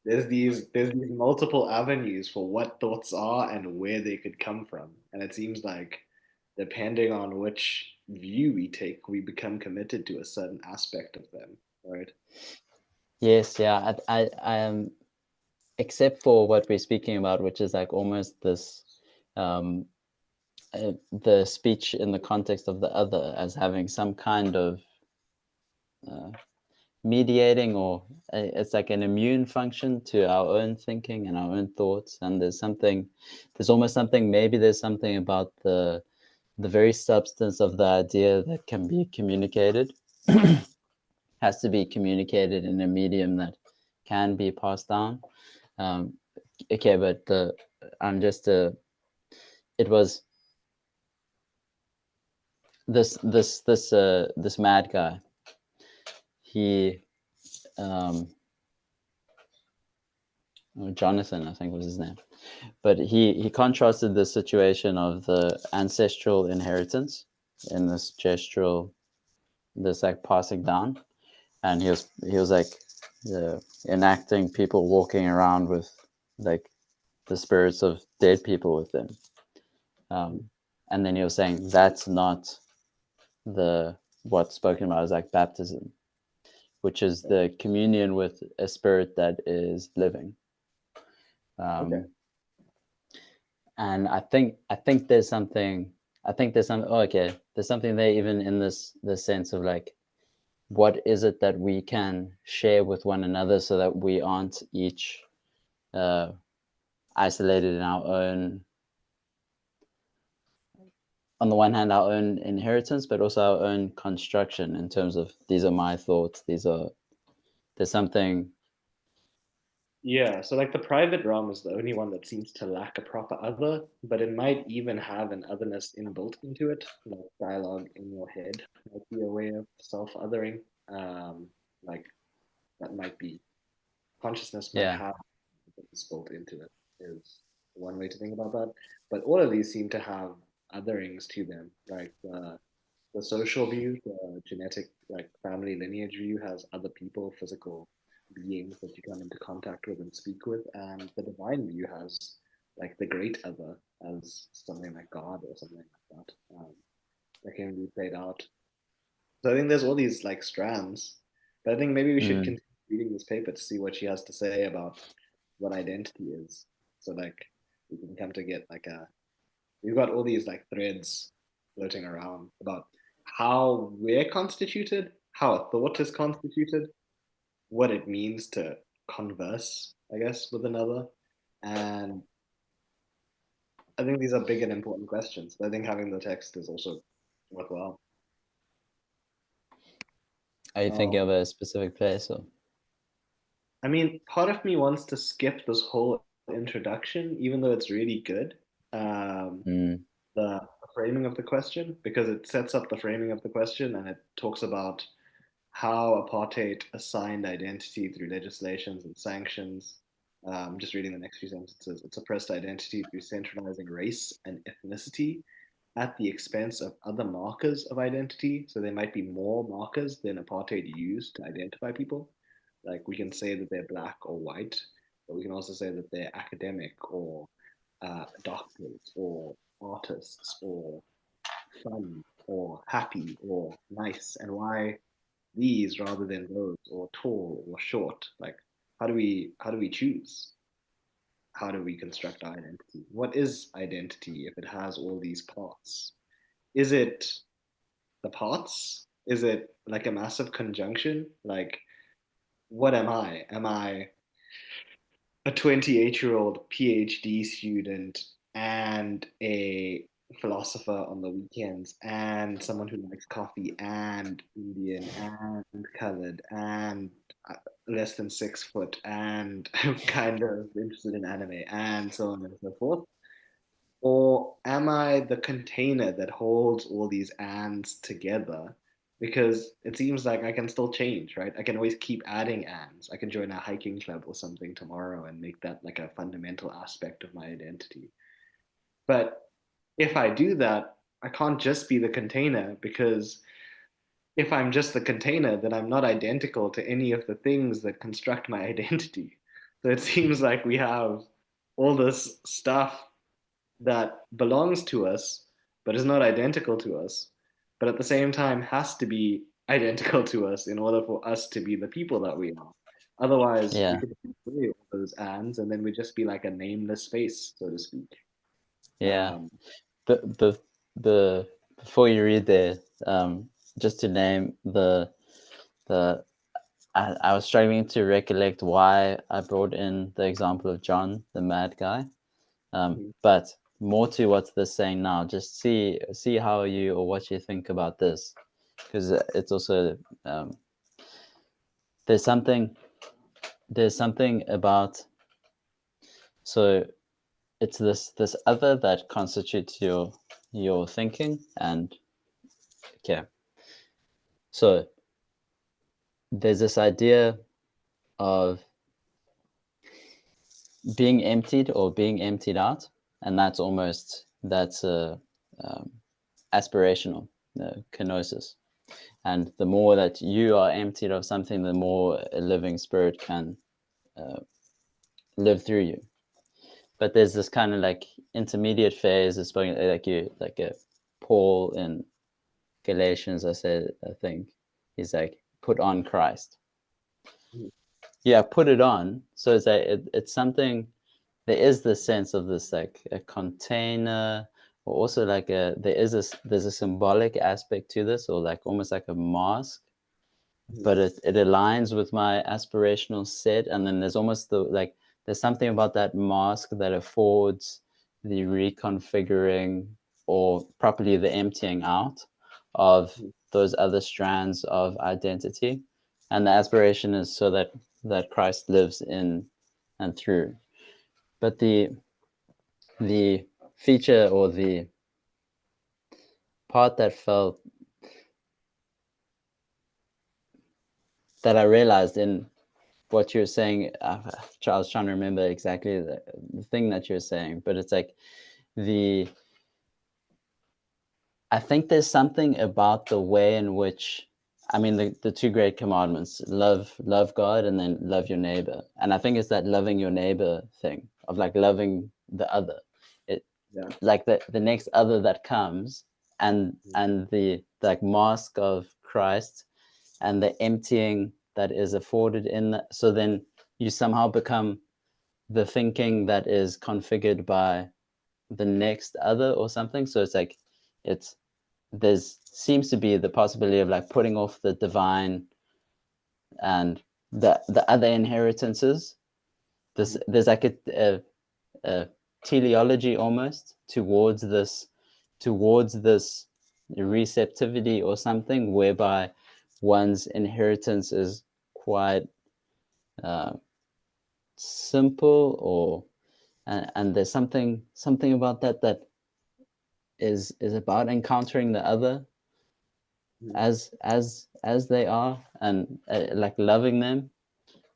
there's these multiple avenues for what thoughts are and where they could come from. And it seems like depending on which view we take, we become committed to a certain aspect of them, right? yes. Yeah. I am. Except for what we're speaking about, which is like almost this, um, the speech in the context of the other as having some kind of uh, mediating, or it's like an immune function to our own thinking and our own thoughts. And there's almost something, maybe there's something about the very substance of the idea that can be communicated, has to be communicated in a medium that can be passed down. Um, okay, but I'm just it was this mad guy. He Jonathan, I think was his name. But he contrasted the situation of the ancestral inheritance in this gestural, this like passing down, and he was like enacting people walking around with like the spirits of dead people with them, and then he was saying that's not the what's spoken about as like baptism, which is the communion with a spirit that is living. Okay. Um, and I think there's something. I think there's some. Oh, okay, there's something there even in this sense of like, what is it that we can share with one another so that we aren't each uh, isolated in our own. On the one hand, our own inheritance, but also our own construction in terms of these are my thoughts. These are there's something. Yeah, so like the private realm is the only one that seems to lack a proper other, but it might even have an otherness inbuilt into it, like dialogue in your head might be a way of self-othering. Like that might be consciousness might Yeah, have this built into it is one way to think about that. But all of these seem to have otherings to them, like the social view, the genetic, like family lineage view, has other people, physical beings that you come into contact with and speak with, and the divine view has like the great other as something like God or something like that, that can be played out. So I think there's all these like strands, but I think maybe we should mm, continue reading this paper to see what she has to say about what identity is. So like we can come to get like a we've got all these like threads floating around about how we're constituted, how a thought is constituted, what it means to converse, I guess, with another. And I think these are big and important questions. But I think having the text is also worthwhile. are you Um, thinking of a specific place or? I mean, part of me wants to skip this whole introduction, even though it's really good. Um, Mm, the framing of the question, because it sets up the framing of the question and it talks about how apartheid assigned identity through legislations and sanctions. Just reading the next few sentences. It suppressed identity through centralizing race and ethnicity at the expense of other markers of identity. So there might be more markers than apartheid used to identify people. Like we can say that they're black or white, but we can also say that they're academic or doctors or artists or fun or happy or nice, and why these rather than those, or tall or short. Like how do we choose? How do we construct our identity? What is identity if it has all these parts? Is it the parts? Is it like a massive conjunction? Like what am I? Am I a 28-year-old PhD student and a philosopher on the weekends and someone who likes coffee and Indian and colored and less than 6 foot and kind of interested in anime and so on and so forth? Or am I the container that holds all these ands together? Because it seems like I can still change, right? I can always keep adding ands. I can join a hiking club or something tomorrow and make that like a fundamental aspect of my identity. But if I do that, I can't just be the container because if I'm just the container, then I'm not identical to any of the things that construct my identity. So it seems like we have all this stuff that belongs to us, but is not identical to us, but at the same time has to be identical to us in order for us to be the people that we are. Otherwise, we Yeah, could play all those ands and then we'd just be like a nameless face, so to speak. yeah. Um, The before you read there, just to name the I was struggling to recollect why I brought in the example of John, the mad guy. But more to what's this saying now, just see how you or what you think about this, because it's also there's something there's something about, so it's this other that constitutes your thinking. And okay, so there's this idea of being emptied or being emptied out, and that's aspirational, kenosis. And the more that you are emptied of something, the more a living spirit can live through you. But there's this kind of like intermediate phase, it's like a Paul in Galatians, I think he's like, put on Christ. Yeah, put it on. So it's like it's something. There is this sense of this like a container, or also like there's a symbolic aspect to this, or like almost like a mask, but it aligns with my aspirational set. And then there's almost there's something about that mask that affords the reconfiguring, or properly the emptying out of those other strands of identity. And the aspiration is so that Christ lives in and through. But the feature, or the part that I realized in what you're saying, I was trying to remember exactly the thing that you're saying, but it's like the I think there's something about the way in which, I mean, the two great commandments, love God and then love your neighbor. And I think it's that loving your neighbor thing of like loving the other. It yeah. like the next other that comes, and the like mask of Christ and the emptying that is afforded in that. So then you somehow become the thinking that is configured by the next other or something. So it's like it's there's seems to be the possibility of like putting off the divine and the other inheritances. There's like a teleology almost towards this receptivity or something, whereby one's inheritance is quite uh, simple, or and there's something about that is about encountering the other as they are, and like loving them,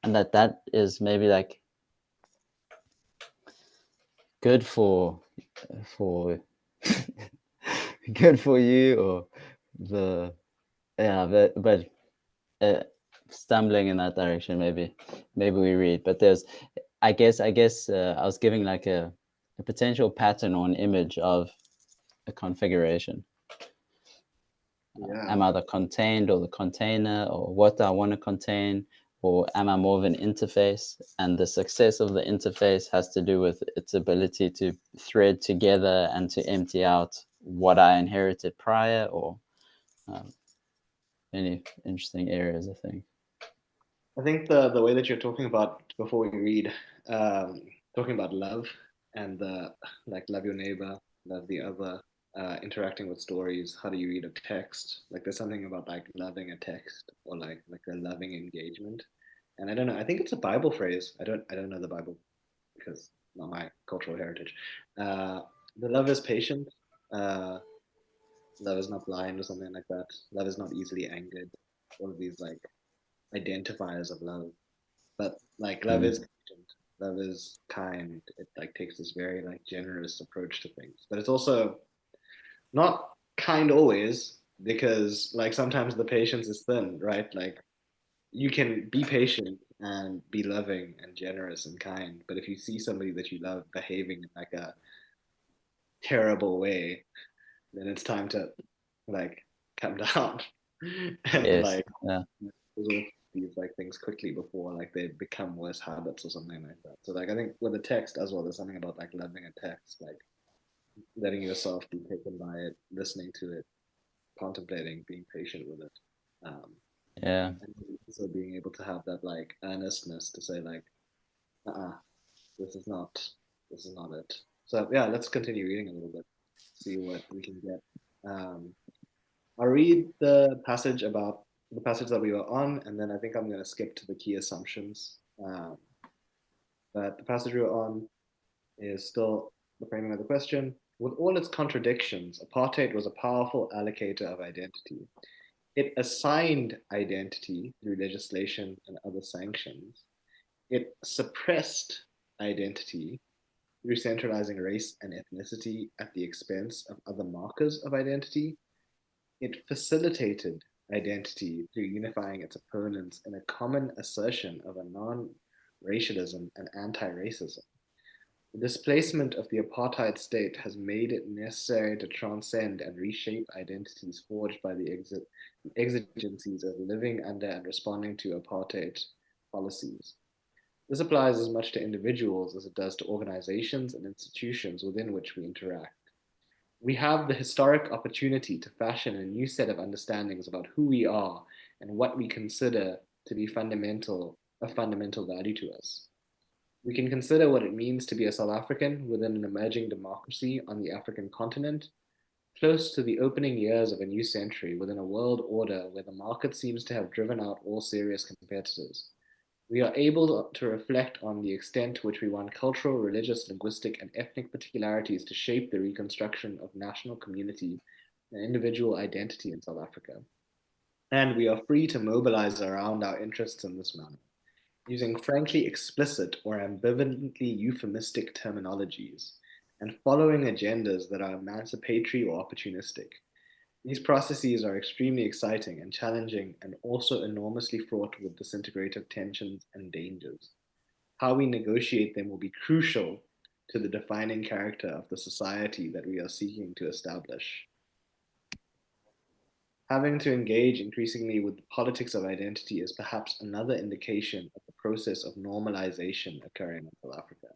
and that is maybe like good for good for you, or the yeah, but uh, stumbling in that direction, maybe we read. But there's I guess I was giving like a potential pattern or an image of a configuration. Yeah. Am I the contained or the container, or what do I want to contain, or am I more of an interface? And the success of the interface has to do with its ability to thread together and to empty out what I inherited prior, or um, any interesting areas, I think. I think the way that you're talking about before we read, um, talking about love and the like love your neighbor, love the other, interacting with stories. How do you read a text? Like there's something about like loving a text or like a loving engagement. And I don't know. I think it's a Bible phrase. I don't know the Bible because not my cultural heritage. Uh, the love is patient. Uh, love is not blind or something like that. Love is not easily angered. All of these like identifiers of love. But like love Mm. is patient, love is kind. It like takes this very like generous approach to things. But it's also not kind always because like sometimes the patience is thin, right? Like you can be patient and be loving and generous and kind, but if you see somebody that you love behaving in like a terrible way, then it's time to like come down and Yes. like Yeah. resolve these like things quickly before like they become worse habits or something like that. So like I think with a text as well, there's something about like loving a text, like letting yourself be taken by it, listening to it, contemplating, being patient with it, Yeah. and also being able to have that like earnestness to say like, uh, this is not, this is not it. So yeah, let's continue reading a little bit, see what we can get. Um, I'll read the passage that we were on, and then I think I'm going to skip to the key assumptions. But the passage we were on is still the framing of the question. With all its contradictions, apartheid was a powerful allocator of identity. It assigned identity through legislation and other sanctions. It suppressed identity through centralizing race and ethnicity at the expense of other markers of identity. It facilitated identity through unifying its opponents in a common assertion of a non racialism and anti racism. The displacement of the apartheid state has made it necessary to transcend and reshape identities forged by the exigencies of living under and responding to apartheid policies. This applies as much to individuals as it does to organizations and institutions within which we interact. We have the historic opportunity to fashion a new set of understandings about who we are and what we consider to be a fundamental value to us. We can consider what it means to be a South African within an emerging democracy on the African continent, close to the opening years of a new century within a world order where the market seems to have driven out all serious competitors. We are able to reflect on the extent to which we want cultural, religious, linguistic, and ethnic particularities to shape the reconstruction of national community and individual identity in South Africa. And we are free to mobilize around our interests in this manner, using frankly explicit or ambivalently euphemistic terminologies, and following agendas that are emancipatory or opportunistic. These processes are extremely exciting and challenging and also enormously fraught with disintegrative tensions and dangers. How we negotiate them will be crucial to the defining character of the society that we are seeking to establish. Having to engage increasingly with the politics of identity is perhaps another indication of the process of normalization occurring in South Africa.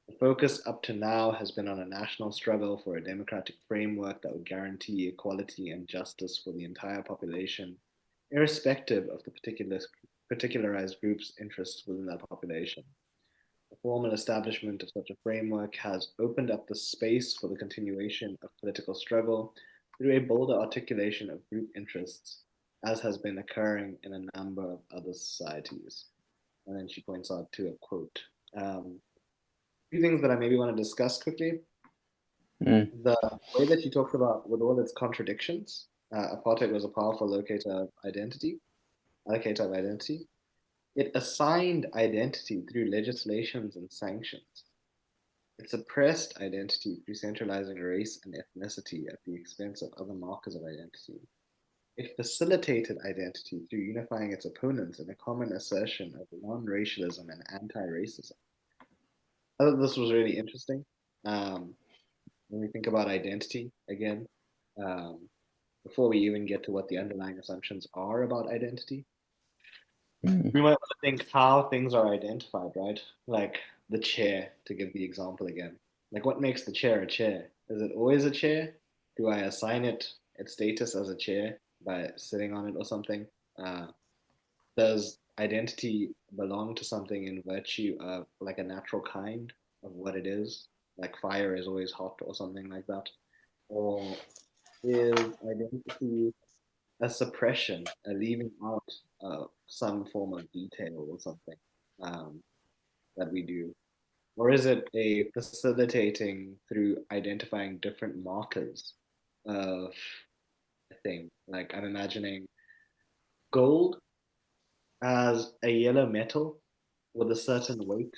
The focus up to now has been on a national struggle for a democratic framework that would guarantee equality and justice for the entire population, irrespective of the particularized group's interests within that population. The formal establishment of such a framework has opened up the space for the continuation of political struggle through a bolder articulation of group interests, as has been occurring in a number of other societies. And then she points out to a quote. Few things that I maybe want to discuss quickly. Mm. The way that you talked about with all its contradictions, apartheid was a powerful allocator of identity. It assigned identity through legislations and sanctions. It suppressed identity through centralizing race and ethnicity at the expense of other markers of identity. It facilitated identity through unifying its opponents in a common assertion of non-racialism and anti-racism. I thought this was really interesting. Um, when we think about identity again, um, before we even get to what the underlying assumptions are about identity, Mm. we might want to think how things are identified, right? Like the chair, to give the example again. Like what makes the chair a chair? Is it always a chair? Do I assign it its status as a chair by sitting on it or something? Uh, does identity belong to something in virtue of like a natural kind of what it is, like fire is always hot or something like that, or is identity a suppression, a leaving out some form of detail or something um, that we do? Or is it a facilitating through identifying different markers of a thing? Like I'm imagining gold as a yellow metal with a certain weight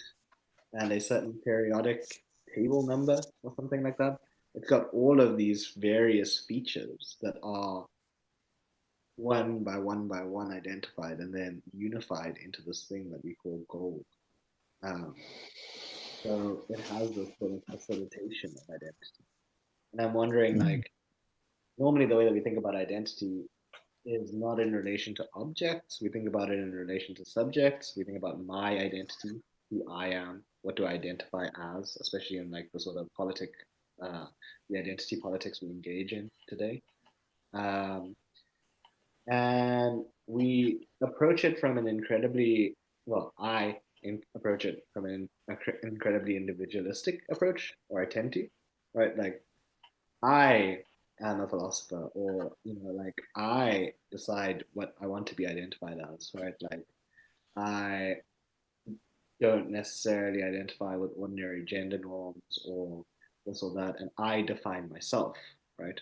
and a certain periodic table number or something like that. It's got all of these various features that are one by one by one identified and then unified into this thing that we call gold. Um, so it has this sort of facilitation of identity. And I'm wondering, Mm. like, normally the way that we think about identity is not in relation to objects. We think about it in relation to subjects. We think about my identity, who I am, what do I identify as, especially in like the sort of uh, the identity politics we engage in today. Um, and we approach it from an incredibly, well, approach it from an incredibly individualistic approach, or I tend to, right? Like I am a philosopher, or like I decide what I want to be identified as, right? Like I don't necessarily identify with ordinary gender norms or this or that, and I define myself, right?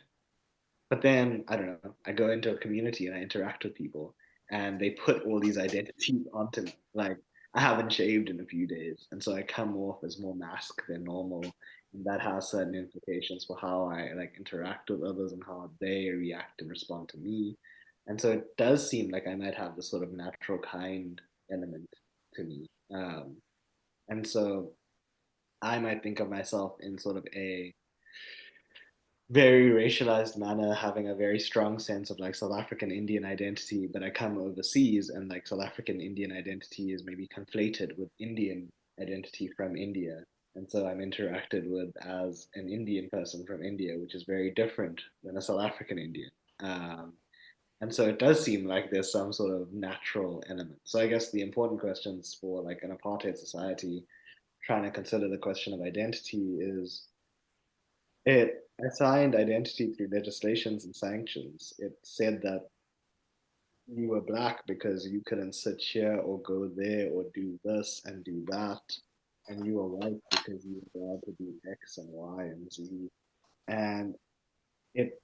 But then I don't know, I go into a community and I interact with people, and they put all these identities onto me. Like I haven't shaved in a few days, and so I come off as more masked than normal, and that has certain implications for how I like interact with others and how they react and respond to me. And so it does seem like I might have this sort of natural kind element to me. And so I might think of myself in sort of a very racialized manner, having a very strong sense of like South African Indian identity, but I come overseas and like South African Indian identity is maybe conflated with Indian identity from India. And so I'm interacted with as an Indian person from India, which is very different than a South African Indian. Um, and so it does seem like there's some sort of natural element. So I guess the important questions for like an apartheid society trying to consider the question of identity is it assigned identity through legislations and sanctions. It said that you were black because you couldn't sit here or go there or do this and do that. And you were white because you were allowed to do X and Y and Z. And it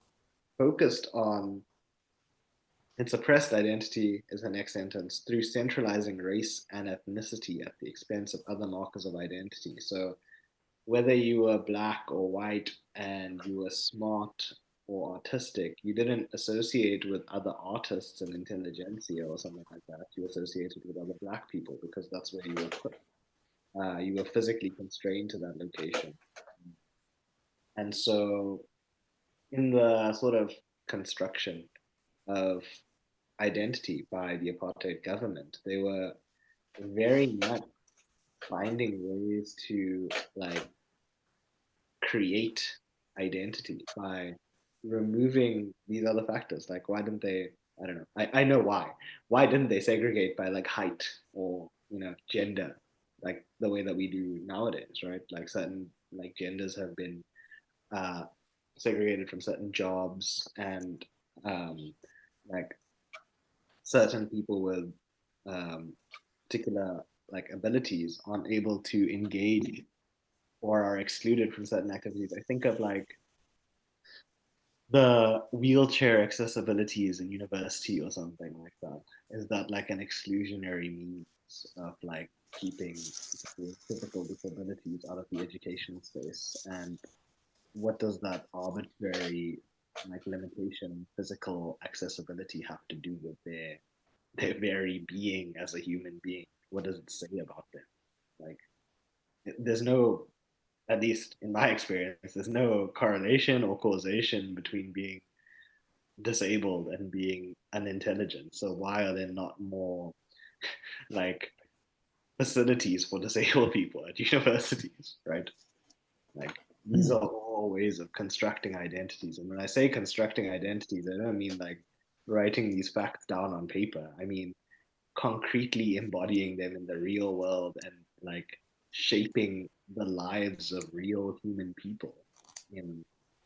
focused on it suppressed identity is the next sentence through centralizing race and ethnicity at the expense of other markers of identity. So whether you were black or white and you were smart or artistic, you didn't associate with other artists and intelligentsia or something like that. You associated with other black people because that's where you were put. You were physically constrained to that location. And so, in the sort of construction of identity by the apartheid government, they were very much finding ways to like create identity by removing these other factors. Like, why didn't they? I don't know. I know why. Why didn't they segregate by like height or gender, like the way that we do nowadays, right? Like certain like genders have been uh, segregated from certain jobs, and um, like certain people with um, particular like abilities aren't able to engage or are excluded from certain activities. I think of like the wheelchair accessibilities in university or something like that. Is that like an exclusionary means of like keeping people with physical disabilities out of the educational space? And what does that arbitrary like limitation in physical accessibility have to do with their very being as a human being? What does it say about them? Like there's no, at least in my experience, there's no correlation or causation between being disabled and being unintelligent. So why are there not more like facilities for disabled people at universities, right? Like these Mm. are all ways of constructing identities. And when I say constructing identities, I don't mean like writing these facts down on paper. I mean concretely embodying them in the real world and like shaping the lives of real human people in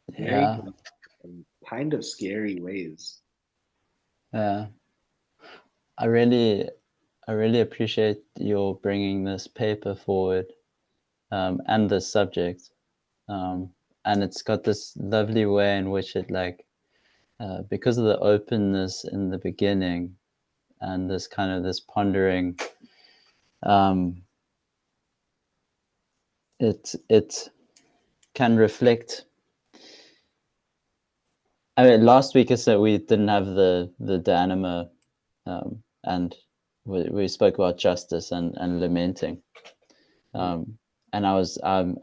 very Yeah, dramatic and kind of scary ways. yeah. I really, I really appreciate your bringing this paper forward, and this subject. And it's got this lovely way in which it like, because of the openness in the beginning and this kind of this pondering, um, it can reflect. I mean, last week I said we didn't have the Anima, and we spoke about justice and lamenting. Mm, Um, and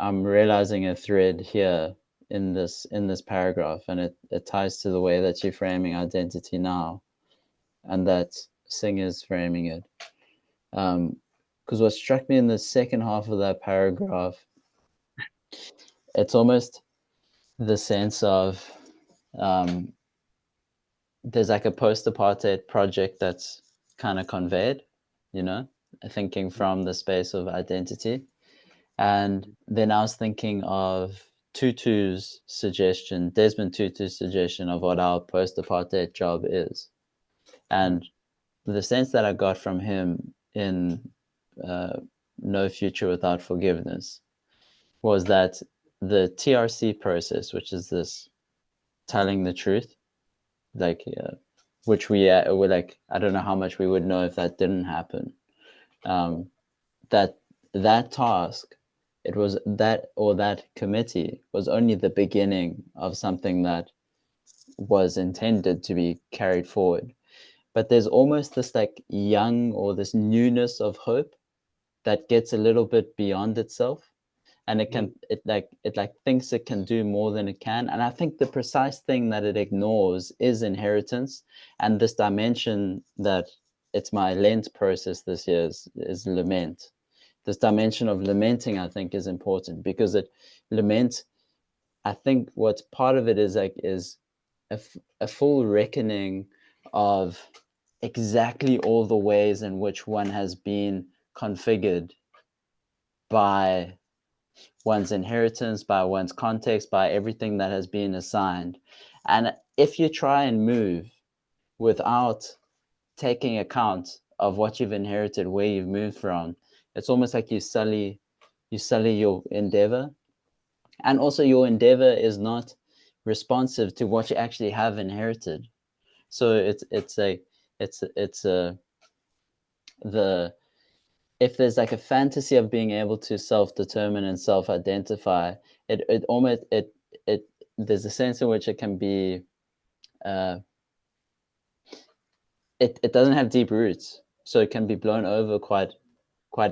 I'm realizing a thread here in this paragraph, and it ties to the way that you're framing identity now, and that Singh is framing it. Because what struck me in the second half of that paragraph, it's almost the sense of, um, there's like a post-apartheid project that's kind of conveyed, you know, thinking from the space of identity. And then I was thinking of Desmond Tutu's suggestion of what our post-apartheid job is. mm, And the sense that I got from him in, uh, No Future Without Forgiveness, was that the TRC process, which is this telling the truth, like, which were like, I don't know how much we would know if that didn't happen. Um, that that task, it was that, or that committee was only the beginning of something that was intended to be carried forward. But there's almost this like young, or this newness of hope that gets a little bit beyond itself, and mm, it like thinks it can do more than it can. And I think the precise thing that it ignores is inheritance, and this dimension that, it's my Lent process this year, is lament. This dimension of lamenting, I think, is important, because it lament, I think what's part of it is like, is a full reckoning of exactly all the ways in which one has been configured by one's inheritance, by one's context, by everything that has been assigned. And if you try and move without taking account of what you've inherited, where you've moved from, it's almost like you sully your endeavor. And also your endeavor is not responsive to what you actually have inherited. So it's a the if there's like a fantasy of being able to self-determine and self-identify, it almost it there's a sense in which it can be, uh, it doesn't have deep roots, so it can be blown over quite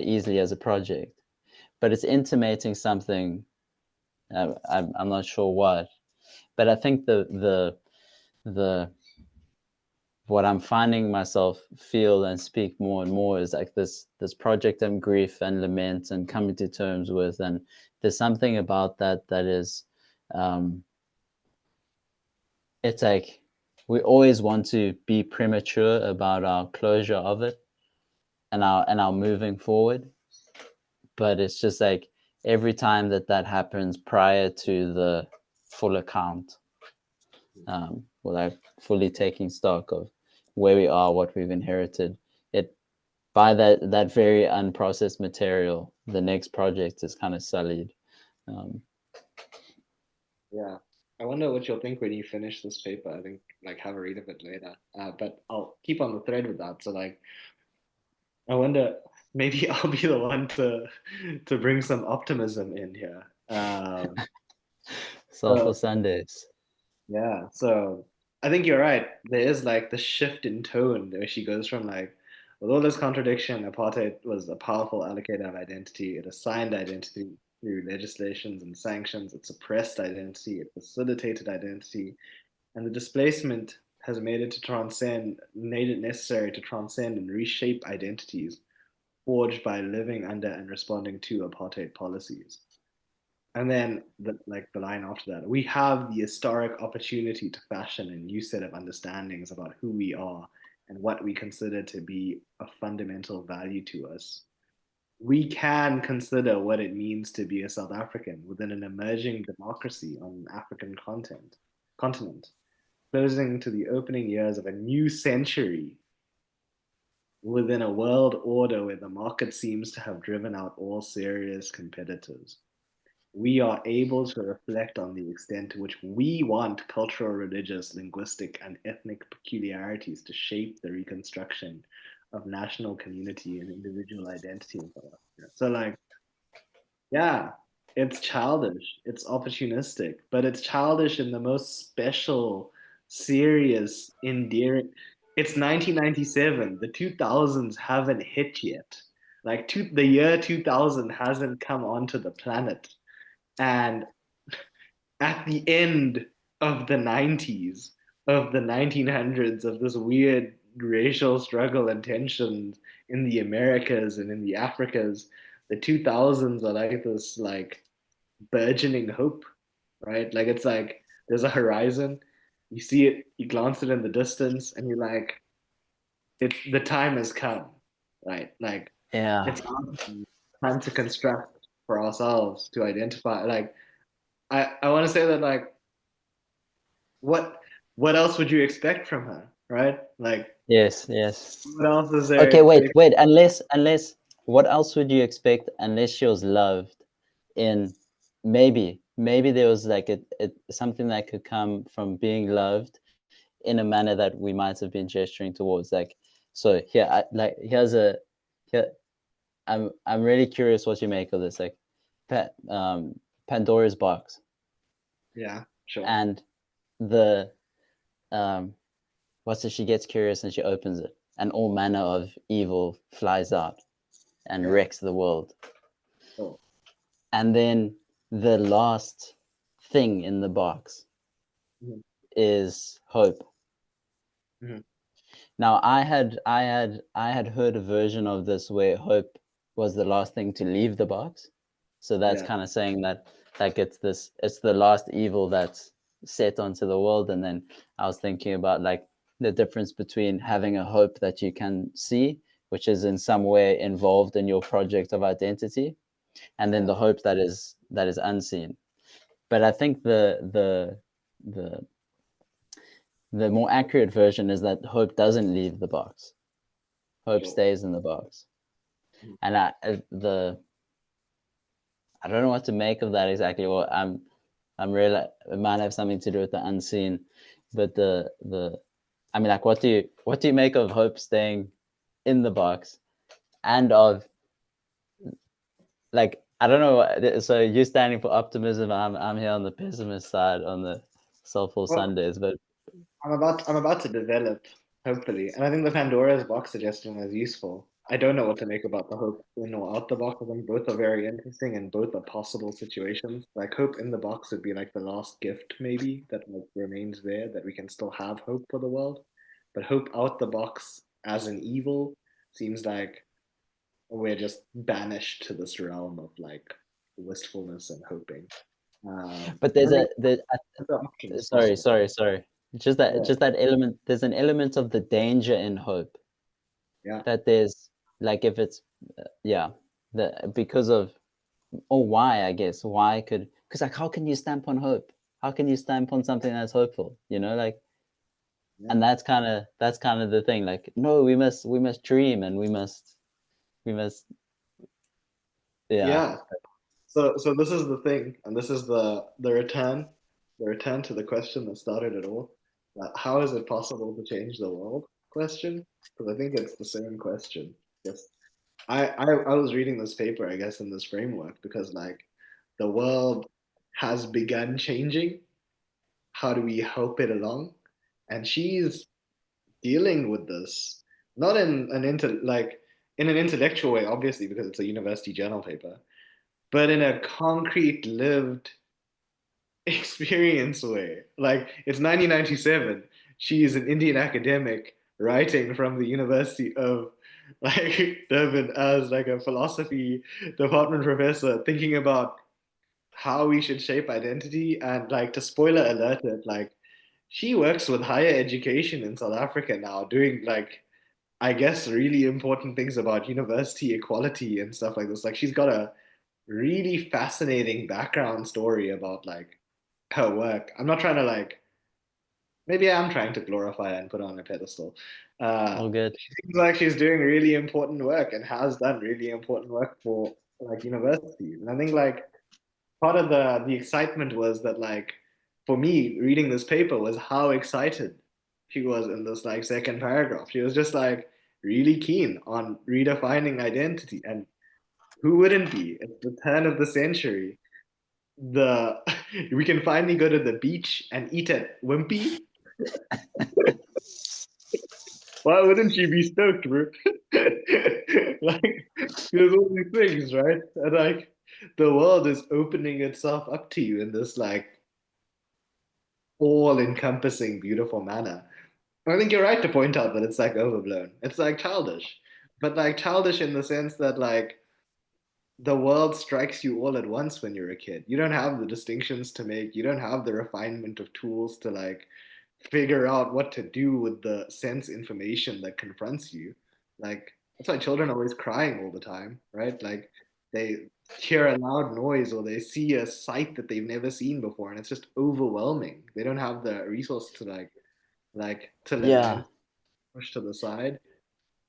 easily as a project. But it's intimating something. I'm not sure what, but I think the what I'm finding myself feel and speak more and more is like this project of grief and lament and coming to terms with. And there's something about that that is, um, it's like we always want to be premature about our closure of it, and our moving forward. But it's just like every time that happens prior to the full account, or like fully taking stock of where we are, what we've inherited, it, by that very unprocessed material, the next project is kind of sullied. Um, yeah. I wonder what you'll think when you finish this paper. I think like have a read of it later. But I'll keep on the thread with that. So like I wonder maybe I'll be the one to bring some optimism in here. Soulful So Sundays. yeah, so I think you're right. There is like the shift in tone where she goes from like, with all this contradiction, apartheid was a powerful allocator of identity. It assigned identity through legislations and sanctions. It suppressed identity. It facilitated identity. And the displacement has made it necessary to transcend and reshape identities forged by living under and responding to apartheid policies. And then the line after that, we have the historic opportunity to fashion a new set of understandings about who we are and what we consider to be a fundamental value to us, we can consider what it means to be a South African within an emerging democracy on an African continent, closing to the opening years of a new century within a world order where the market seems to have driven out all serious competitors. We are able to reflect on the extent to which we want cultural, religious, linguistic, and ethnic peculiarities to shape the reconstruction of national community and individual identity in South Africa. So, like, yeah, it's childish, it's opportunistic, but it's childish in the most special, serious, endearing. It's 1997. The 2000s haven't hit yet. Like the year 2000 hasn't come onto the planet. And at the end of the 90s, of the 1900s, of this weird racial struggle and tensions in the Americas and in the Africas, the 2000s are like this like burgeoning hope, right? Like it's like there's a horizon, you see it, you glance it in the distance, and you're like, it's the time has come, right? Like Yeah. it's time to construct for ourselves to identify. Like I want to say that like what what else would you expect from her, right? Like Yes, yes. what else is Okay, there wait, to wait. Unless, what else would you expect unless she was loved in maybe there was like something that could come from being loved in a manner that we might have been gesturing towards. Like, so here, here. I'm really curious what you make of this. Like, Pandora's box yeah, sure. and the um, what's it? She gets curious and she opens it, and all manner of evil flies out and Yeah. wrecks the world. Oh. And then the last thing in the box Mhm, is hope. mhm, Now, I had heard a version of this where hope was the last thing to leave the box. So that's yeah. kind of saying that like it's the last evil that's set onto the world. And then I was thinking about like the difference between having a hope that you can see, which is in some way involved in your project of identity, and then Yeah. the hope that is unseen. But I think the the more accurate version is that hope doesn't leave the box. Hope Sure. stays in the box. Mhm. And I don't know what to make of that exactly. Well, I'm really, it might have something to do with the unseen, but the I mean, like, what do you make of hope staying in the box, and of like, I don't know. So you're standing for optimism. I'm here on the pessimist side, on the Soulful Well, Sundays. But I'm about to develop, hopefully, and I think the Pandora's box suggestion is useful. I don't know what to make about the hope in or out the box. I think both are very interesting and both are possible situations. Like hope in the box would be like the last gift, maybe that like remains there, that we can still have hope for the world. But hope out the box as an evil seems like we're just banished to this realm of like wistfulness and hoping. but I there's think there's other options sorry, possible. sorry. Yeah, Just that element. There's an element of the danger in hope yeah, that there's like if it's yeah the because of or why I guess why could because like how can you stamp on hope? How can you stamp on something that's hopeful? You know, like yeah. and that's kind of the thing. Like no, we must dream and we must yeah. Yeah. So this is the thing, and this is the return to the question that started it all. How is it possible to change the world? Question, because I think it's the same question. Yes, I was reading this paper, I guess, in this framework because like the world has begun changing. How do we help it along? And she's dealing with this not in an in an intellectual way, obviously, because it's a university journal paper, but in a concrete, lived experience way. Like it's 1997. She is an Indian academic writing from the University of like Durban as like a philosophy department professor, thinking about how we should shape identity and like to spoiler alert it, like she works with higher education in South Africa now, doing like, I guess, really important things about university equality and stuff like this. Like she's got a really fascinating background story about like her work. I'm not trying to like, maybe I'm trying to glorify her and put her on a pedestal. All good. She seems like she's doing really important work and has done really important work for like universities. And I think like part of the excitement was that like for me reading this paper was how excited she was in this like second paragraph. She was just like really keen on redefining identity, and who wouldn't be at the turn of the century? The we can finally go to the beach and eat at Wimpy. Why wouldn't you be stoked, bro? Like, there's all these things, right? And like, the world is opening itself up to you in this like all-encompassing, beautiful manner. I think you're right to point out that it's like overblown. It's like childish, but like childish in the sense that like the world strikes you all at once when you're a kid. You don't have the distinctions to make. You don't have the refinement of tools to like figure out what to do with the sense information that confronts you. Like that's why children are always crying all the time, right? Like they hear a loud noise or they see a sight that they've never seen before, and it's just overwhelming. They don't have the resource to like to Yeah. lament, push to the side.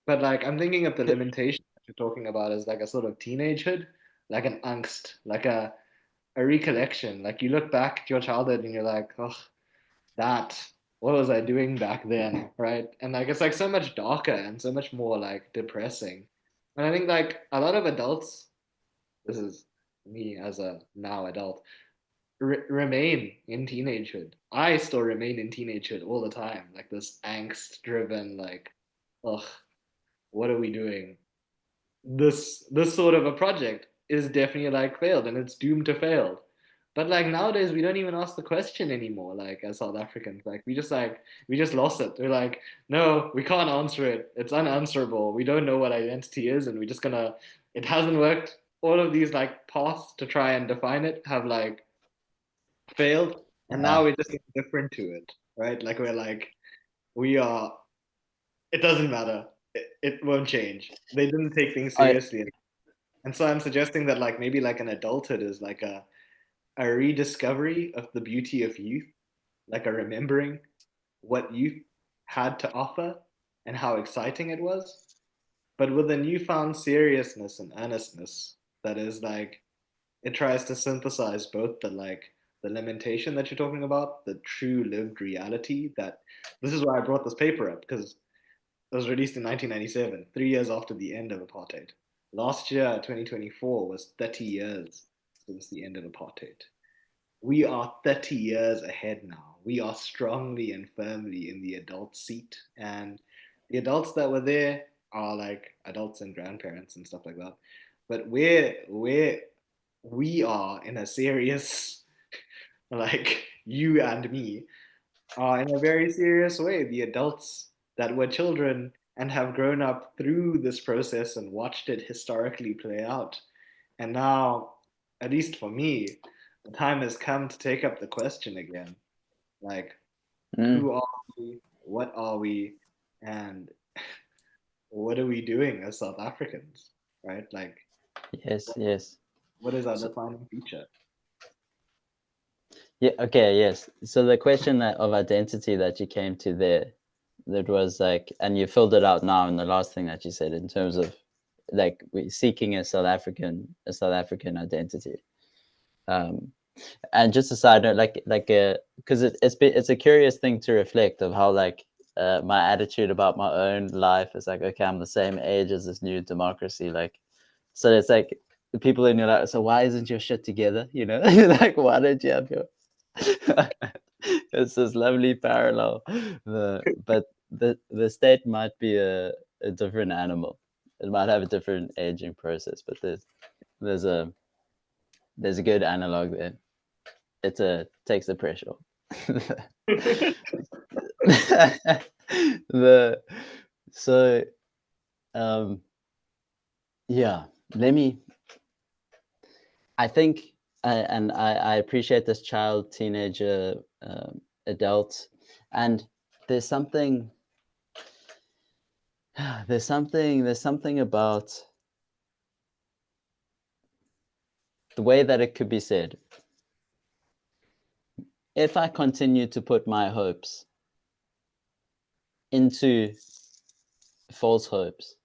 But like I'm thinking of the limitation that you're talking about as like a sort of teenagehood, like an angst, like a recollection. Like you look back at your childhood and you're like, oh, that what was I doing back then, right? And like it's like so much darker and so much more like depressing. And I think like a lot of adults, this is me as a now adult, remain in teenagehood. I still remain in teenagehood all the time, like this angst driven, like, ugh, what are we doing? This sort of a project is definitely like failed and it's doomed to fail. But like nowadays we don't even ask the question anymore, like as South Africans. Like we just lost it. We're like, no, we can't answer it. It's unanswerable. We don't know what identity is, and we're just gonna it hasn't worked. All of these like paths to try and define it have like failed, and now Yeah. we're just indifferent to it, right? Like we're like we are it doesn't matter. It won't change. They didn't take things I seriously. And so I'm suggesting that like maybe like an adulthood is like a rediscovery of the beauty of youth, like a remembering what youth had to offer and how exciting it was, but with a newfound seriousness and earnestness that is like it tries to synthesize both the like the lamentation that you're talking about, the true lived reality that this is why I brought this paper up because it was released in 1997, 3 years after the end of apartheid. Last year, 2024, was 30 years since the end of apartheid. We are 30 years ahead now. We are strongly and firmly in the adult seat. And the adults that were there are like adults and grandparents and stuff like that. But we are in a serious, like you and me, in a very serious way. The adults that were children and have grown up through this process and watched it historically play out. And now, at least for me, the time has come to take up the question again. Like, mm, who are we? What are we? And what are we doing as South Africans? Right? Like, yes, what, yes. what is our So defining feature? yeah, okay, yes. So the question of identity that you came to there, that was like, and you filled it out now in the last thing that you said in terms of like seeking a South African identity. Um, and just a side note, like because it's a curious thing to reflect of how like my attitude about my own life is like, okay, I'm the same age as this new democracy, like, so it's like the people in your life, so why isn't your shit together, you know? Like, why don't you have your it's this lovely parallel. But the state might be a different animal. It might have a different aging process, but there's a there's a good analog there. It takes the pressure off. the so um yeah, let me I think, and I appreciate this child, teenager, adult. And there's something there's something about the way that it could be said. If I continue to put my hopes into false hopes,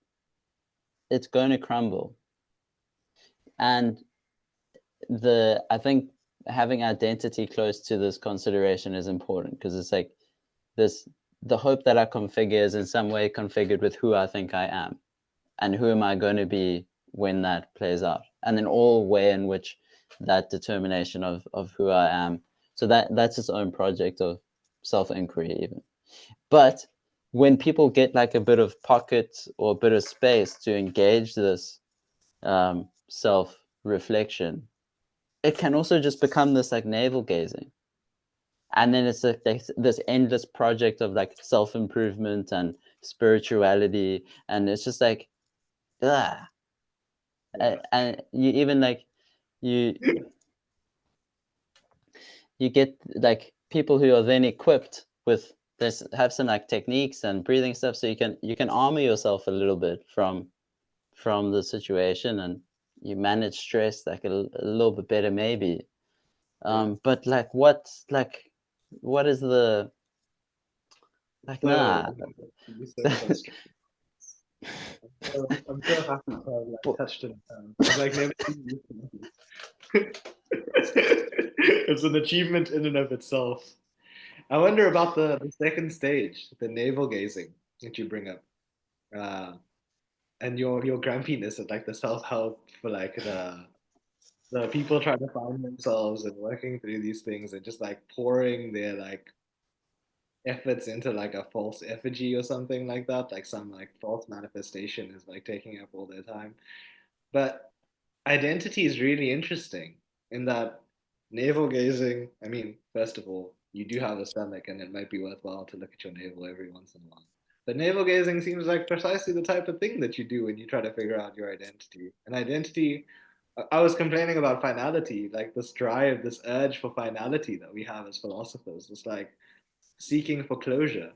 it's going to crumble. And I think having identity close to this consideration is important, because it's like this the hope that I configure is in some way configured with who I think I am, and who am I going to be when that plays out, and then all way in which that determination of who I am. So that's its own project of self-inquiry even. But when people get like a bit of pocket or a bit of space to engage this self-reflection, it can also just become this like navel gazing, and then it's like this endless project of like self-improvement and spirituality, and it's just like ugh. Yeah. And you even like you you get like people who are then equipped with this, have some like techniques and breathing stuff, so you can armor yourself a little bit from the situation, and you manage stress like a little bit better maybe. Yeah. But what is the like So nah. you said so. I'm so happy to have like But- touched it. I've like never seen you. It's an achievement in and of itself. I wonder about the second stage, the navel gazing that you bring up, uh, and your grumpiness at like the self help for like the people trying to find themselves and working through these things and just like pouring their like efforts into like a false effigy or something like that, like some like false manifestation is like taking up all their time. But identity is really interesting in that navel gazing. I mean, first of all, you do have a stomach, and it might be worthwhile to look at your navel every once in a while. But navel gazing seems like precisely the type of thing that you do when you try to figure out your identity. And identity, I was complaining about finality, like this drive, this urge for finality that we have as philosophers, this like seeking for closure.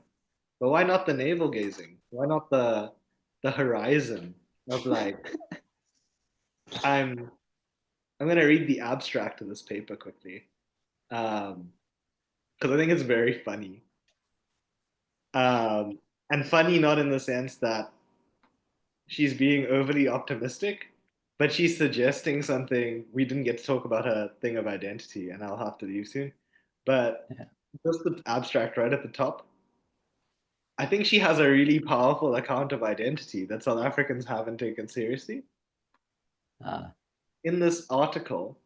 But why not the navel gazing? Why not the horizon of like I'm I'm gonna read the abstract of this paper quickly, because I think it's very funny. And funny not in the sense that she's being overly optimistic, but she's suggesting something. We didn't get to talk about her thing of identity, and I'll have to leave soon. But yeah. just the abstract right at the top, I think she has a really powerful account of identity that South Africans haven't taken seriously. uh, In this article,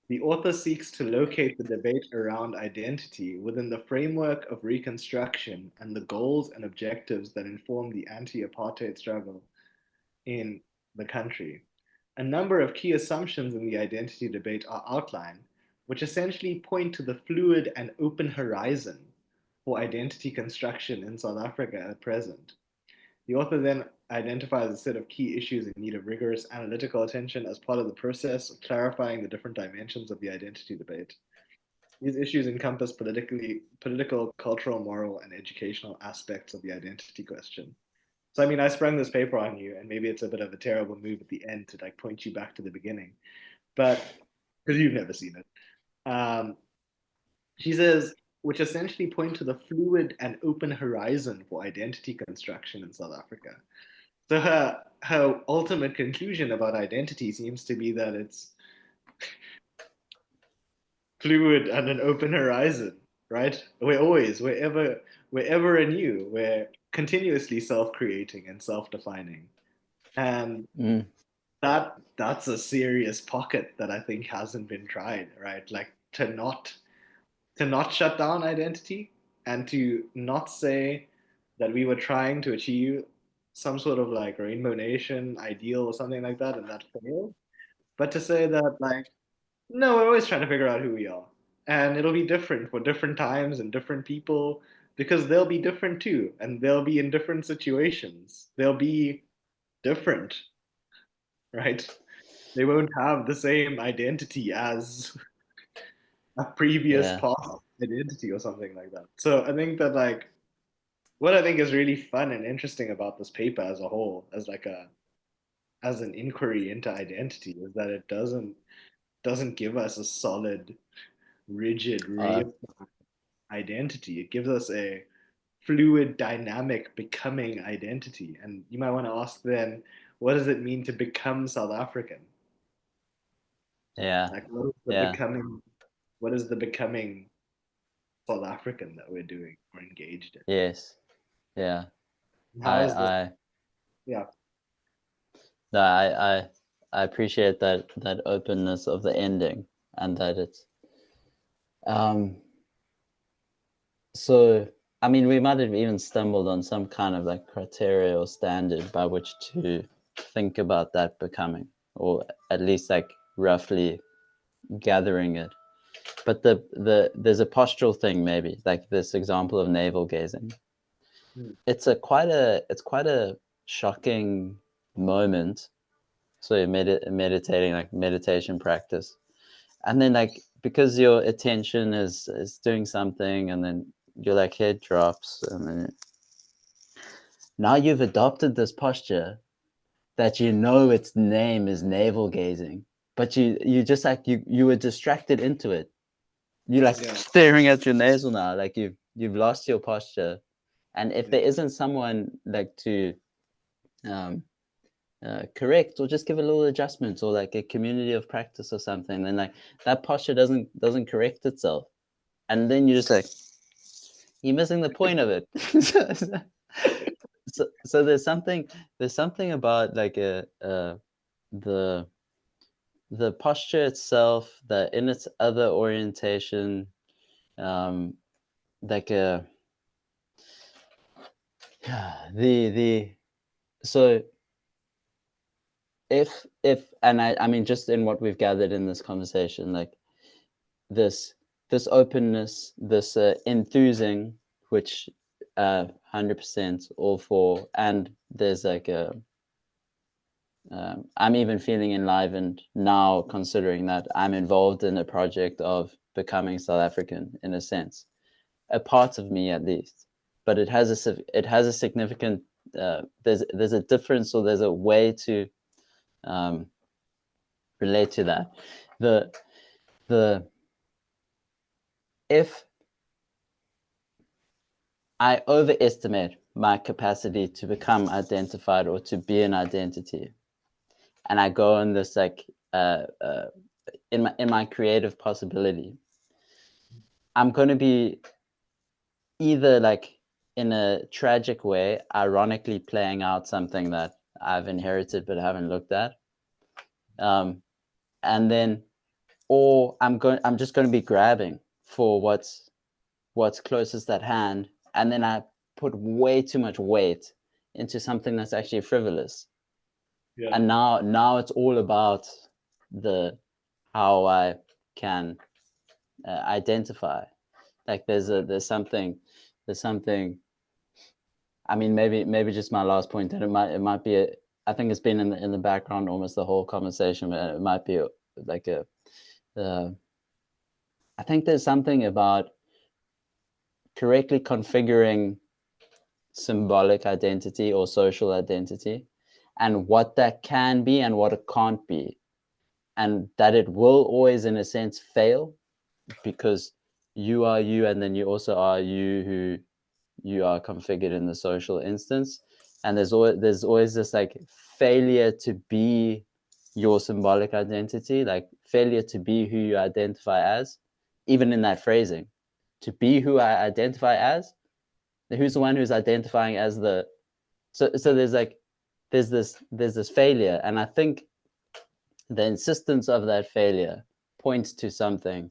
the author seeks to locate the debate around identity within the framework of Reconstruction and the goals and objectives that inform the anti apartheid struggle in the country. A number of key assumptions in the identity debate are outlined, which essentially point to the fluid and open horizon for identity construction in South Africa at present. The author then identifies a set of key issues in need of rigorous analytical attention as part of the process of clarifying the different dimensions of the identity debate. These issues encompass political, cultural, moral, and educational aspects of the identity question. So, I mean, I sprung this paper on you, and maybe it's a bit of a terrible move at the end to like point you back to the beginning, but because you've never seen it. Um, she says, which essentially point to the fluid and open horizon for identity construction in South Africa. So her ultimate conclusion about identity seems to be that it's fluid and an open horizon, right? We're always, we're ever anew. We're continuously self-creating and self-defining. And mm, that's a serious pocket that I think hasn't been tried, right? Like to not shut down identity and to not say that we were trying to achieve some sort of like rainbow nation ideal or something like that and that failed, but to say that like no, we're always trying to figure out who we are, and it'll be different for different times and different people because they'll be different too, and they'll be in different situations, they'll be different, right? They won't have the same identity as a previous yeah. past identity or something like that. So I think that like what I think is really fun and interesting about this paper as a whole, as like a as an inquiry into identity, is that it doesn't give us a solid, rigid, Uh, real identity. It gives us a fluid, dynamic, becoming identity. And you might want to ask then, what does it mean to become South African? yeah, Like, what is the yeah, becoming? What is the becoming South African that we're doing or engaged in? yes, yeah. How is this? I Yeah. no, I appreciate that openness of the ending, and that it's um so I mean we might have even stumbled on some kind of like criteria or standard by which to think about that becoming, or at least like roughly gathering it. But there's a postural thing, maybe like this example of navel gazing. Hmm. It's quite a shocking moment. So you're meditating, like meditation practice, and then like because your attention is doing something, and then your like head drops, and then now you've adopted this posture that you know its name is navel gazing, but you just like you were distracted into it. You like Yeah. staring at your nasal now, like you've lost your posture. And if there Yeah. isn't someone like to um, correct or just give a little adjustment, or like a community of practice or something, then like that posture doesn't correct itself, and then you're just like you're missing the point of it. So there's something about like the the posture itself, that in its other orientation, um like a the so if and I mean just in what we've gathered in this conversation, like this this openness, this enthusing, which 100% all for, and there's like a I'm even feeling enlivened now, considering that I'm involved in a project of becoming South African in a sense, a part of me at least. But it has a significant there's a difference, or there's a way to um, relate to that. The the if I overestimate my capacity to become identified or to be an identity, and I go on this like in my creative possibility, I'm going to be either like in a tragic way, ironically playing out something that I've inherited but haven't looked at, um, and then, or I'm just going to be grabbing for what's closest at hand, and then I put way too much weight into something that's actually frivolous, Yeah. and now it's all about the how I can identify. Like there's something. I mean, maybe just my last point, that it might be a, I think it's been in the background almost the whole conversation, but it might be like a uh, I think there's something about correctly configuring symbolic identity or social identity, and what that can be and what it can't be, and that it will always in a sense fail, because you are you, and then you also are you who you are configured in the social instance, and there's always this like failure to be your symbolic identity, like failure to be who you identify as, even in that phrasing, to be who I identify as, who's the one who's identifying as the, so there's like there's this failure, and I think the insistence of that failure points to something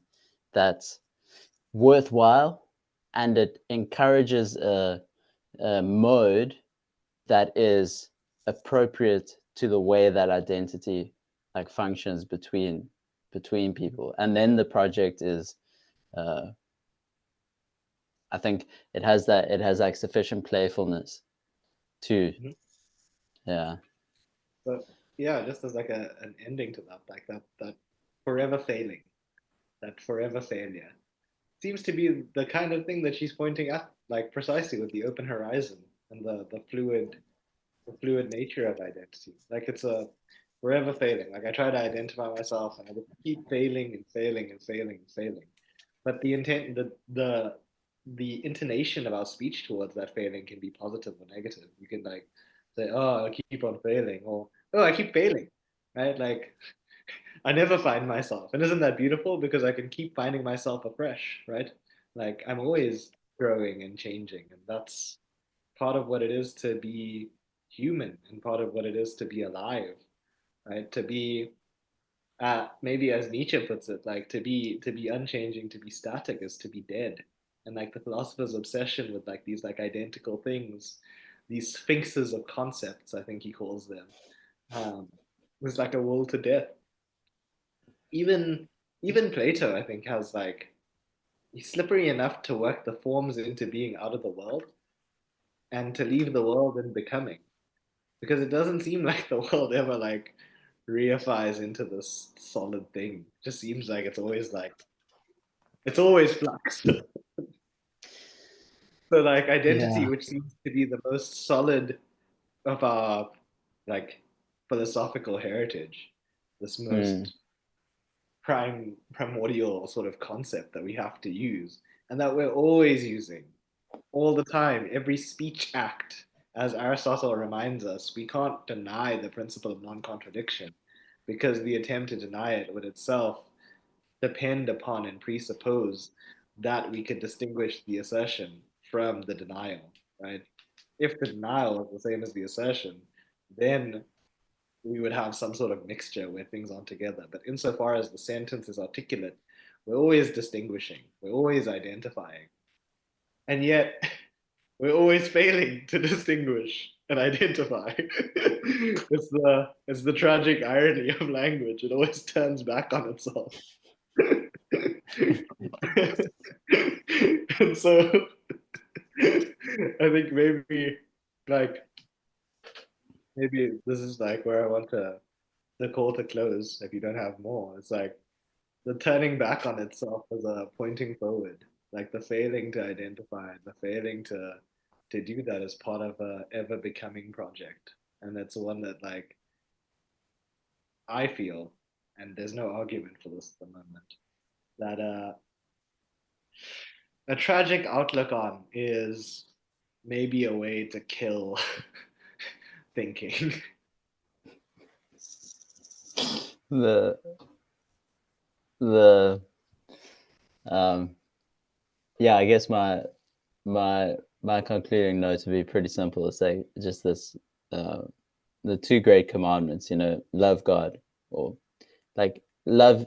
that's worthwhile, and it encourages a mode that is appropriate to the way that identity like functions between people. And then the project is uh, I think it has like sufficient playfulness to Mhm. yeah. But yeah, just as like an ending to that, like that forever failing, that forever failure. seems to be the kind of thing that she's pointing at, like precisely with the open horizon and the fluid nature of identity. Like it's a forever failing. Like I try to identify myself and I just keep failing and failing and failing and failing. But the intent, the intonation of our speech towards that failing can be positive or negative. You can like say, "Oh, I keep on failing," or "Oh, I keep failing," right? Like I never find myself, and isn't that beautiful? Because I can keep finding myself afresh, right? Like I'm always growing and changing, and that's part of what it is to be human, and part of what it is to be alive, right? To be maybe as Nietzsche puts it, like to be unchanging, to be static is to be dead. And like the philosopher's obsession with like these like identical things, these sphinxes of concepts, I think he calls them, um, was like a will to death. Even even Plato, I think, has like he's slippery enough to work the forms into being out of the world and to leave the world in becoming. Because it doesn't seem like the world ever like reifies into this solid thing. It just seems like it's always flux. So like identity, Yeah. which seems to be the most solid of our like philosophical heritage, this Mm. most primordial sort of concept that we have to use and that we're always using all the time, every speech act. As Aristotle reminds us, we can't deny the principle of non-contradiction because the attempt to deny it would itself depend upon and presuppose that we could distinguish the assertion from the denial, right? If the denial is the same as the assertion, then we would have some sort of mixture where things aren't together. But insofar as the sentence is articulate, we're always distinguishing, we're always identifying. And yet, we're always failing to distinguish and identify. It's the tragic irony of language. It always turns back on itself. And so I think like maybe this is like where I want the call to close if you don't have more. It's like the turning back on itself as a pointing forward, like the failing to identify, the failing to do that as part of a ever becoming project. And it's one that like I feel, and there's no argument for this at the moment, that a tragic outlook on is maybe a way to kill thinking. The the um yeah, I guess my concluding note to be pretty simple is say just this uh the two great commandments, love God, or like love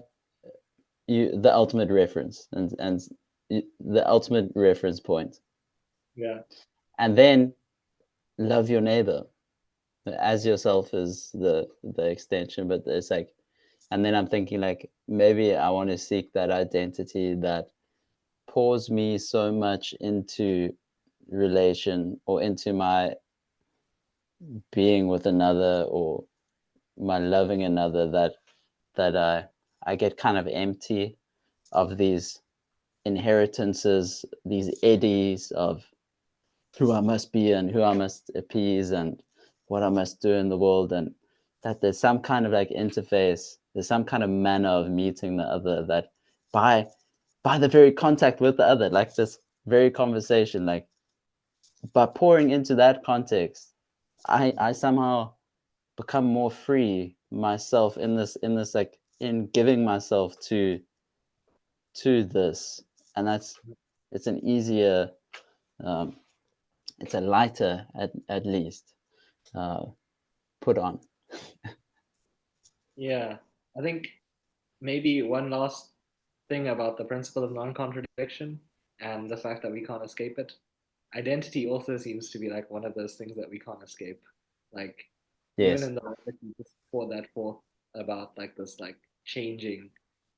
you, the ultimate reference, and the ultimate reference point, Yeah. and then love your neighbor as yourself is the extension. But it's like, and then I'm thinking like maybe I want to seek that identity that pours me so much into relation or into my being with another or my loving another, that I get kind of empty of these inheritances, these eddies of who I must be and who I must appease and what I must do in the world, and that there's some kind of like interface, there's some kind of manner of meeting the other, that by by the very contact with the other, like this very conversation, like by pouring into that context, I somehow become more free myself in this like in giving myself to this, and it's an easier, um, it's a lighter at least, uh, put on. Yeah. I think maybe one last thing about the principle of non-contradiction and the fact that we can't escape it. Identity also seems to be like one of those things that we can't escape. Like even Yes. in the way that you just poured that forth about like this like changing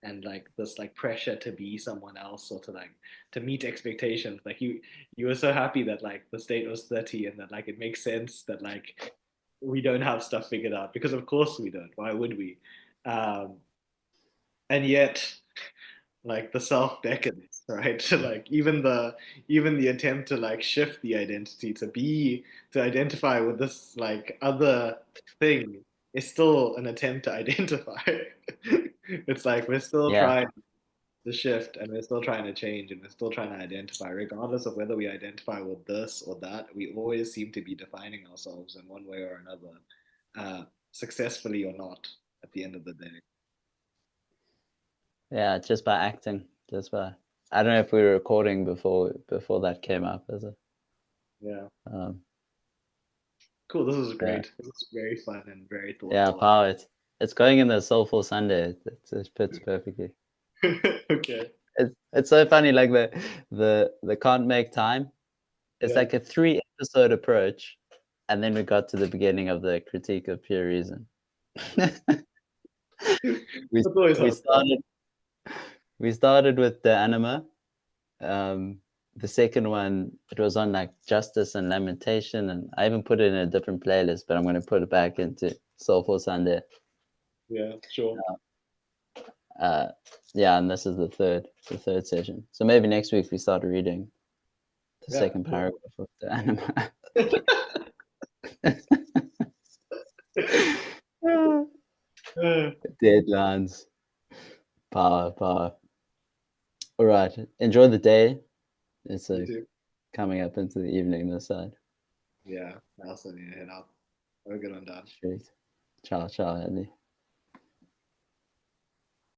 and like this like pressure to be someone else or to like to meet expectations. Like you were so happy that like the state was 30 and that like it makes sense that like we don't have stuff figured out because of course we don't. Why would we? Um, and yet like the self beckons right? Like even the attempt to like shift the identity to identify with this like other thing is still an attempt to identify. It's like we're still Yeah. trying to shift and we're still trying to change and we're still trying to identify, regardless of whether we identify with this or that. We always seem to be defining ourselves in one way or another, successfully or not, at the end of the day. Yeah, just by acting, just by. I don't know if we were recording before that came up, is it? Yeah. Um, Cool. This was yeah, great. This is very fun and very yeah, thoughtful. power. It's going in the Soulful Sunday. It fits perfectly. Okay. It's so funny, like the can't make time. It's Yeah. like a 3 episode approach, and then we got to the beginning of the critique of pure reason. we That's always we how fun. started with the Anima. Um, the second one, it was on like justice and lamentation, and I even put it in a different playlist, but I'm going to put it back into Soulful Sunday. Yeah, sure. Uh, yeah, and this is the third session. So maybe next week we start reading the Yeah, second cool. paragraph of the Anima. Uh, Deadlines, power. All right, enjoy the day. It's you too. coming up into the evening this side. Yeah, I also need to head out. Have a good one, Dad. Sweet. Ciao, Andy.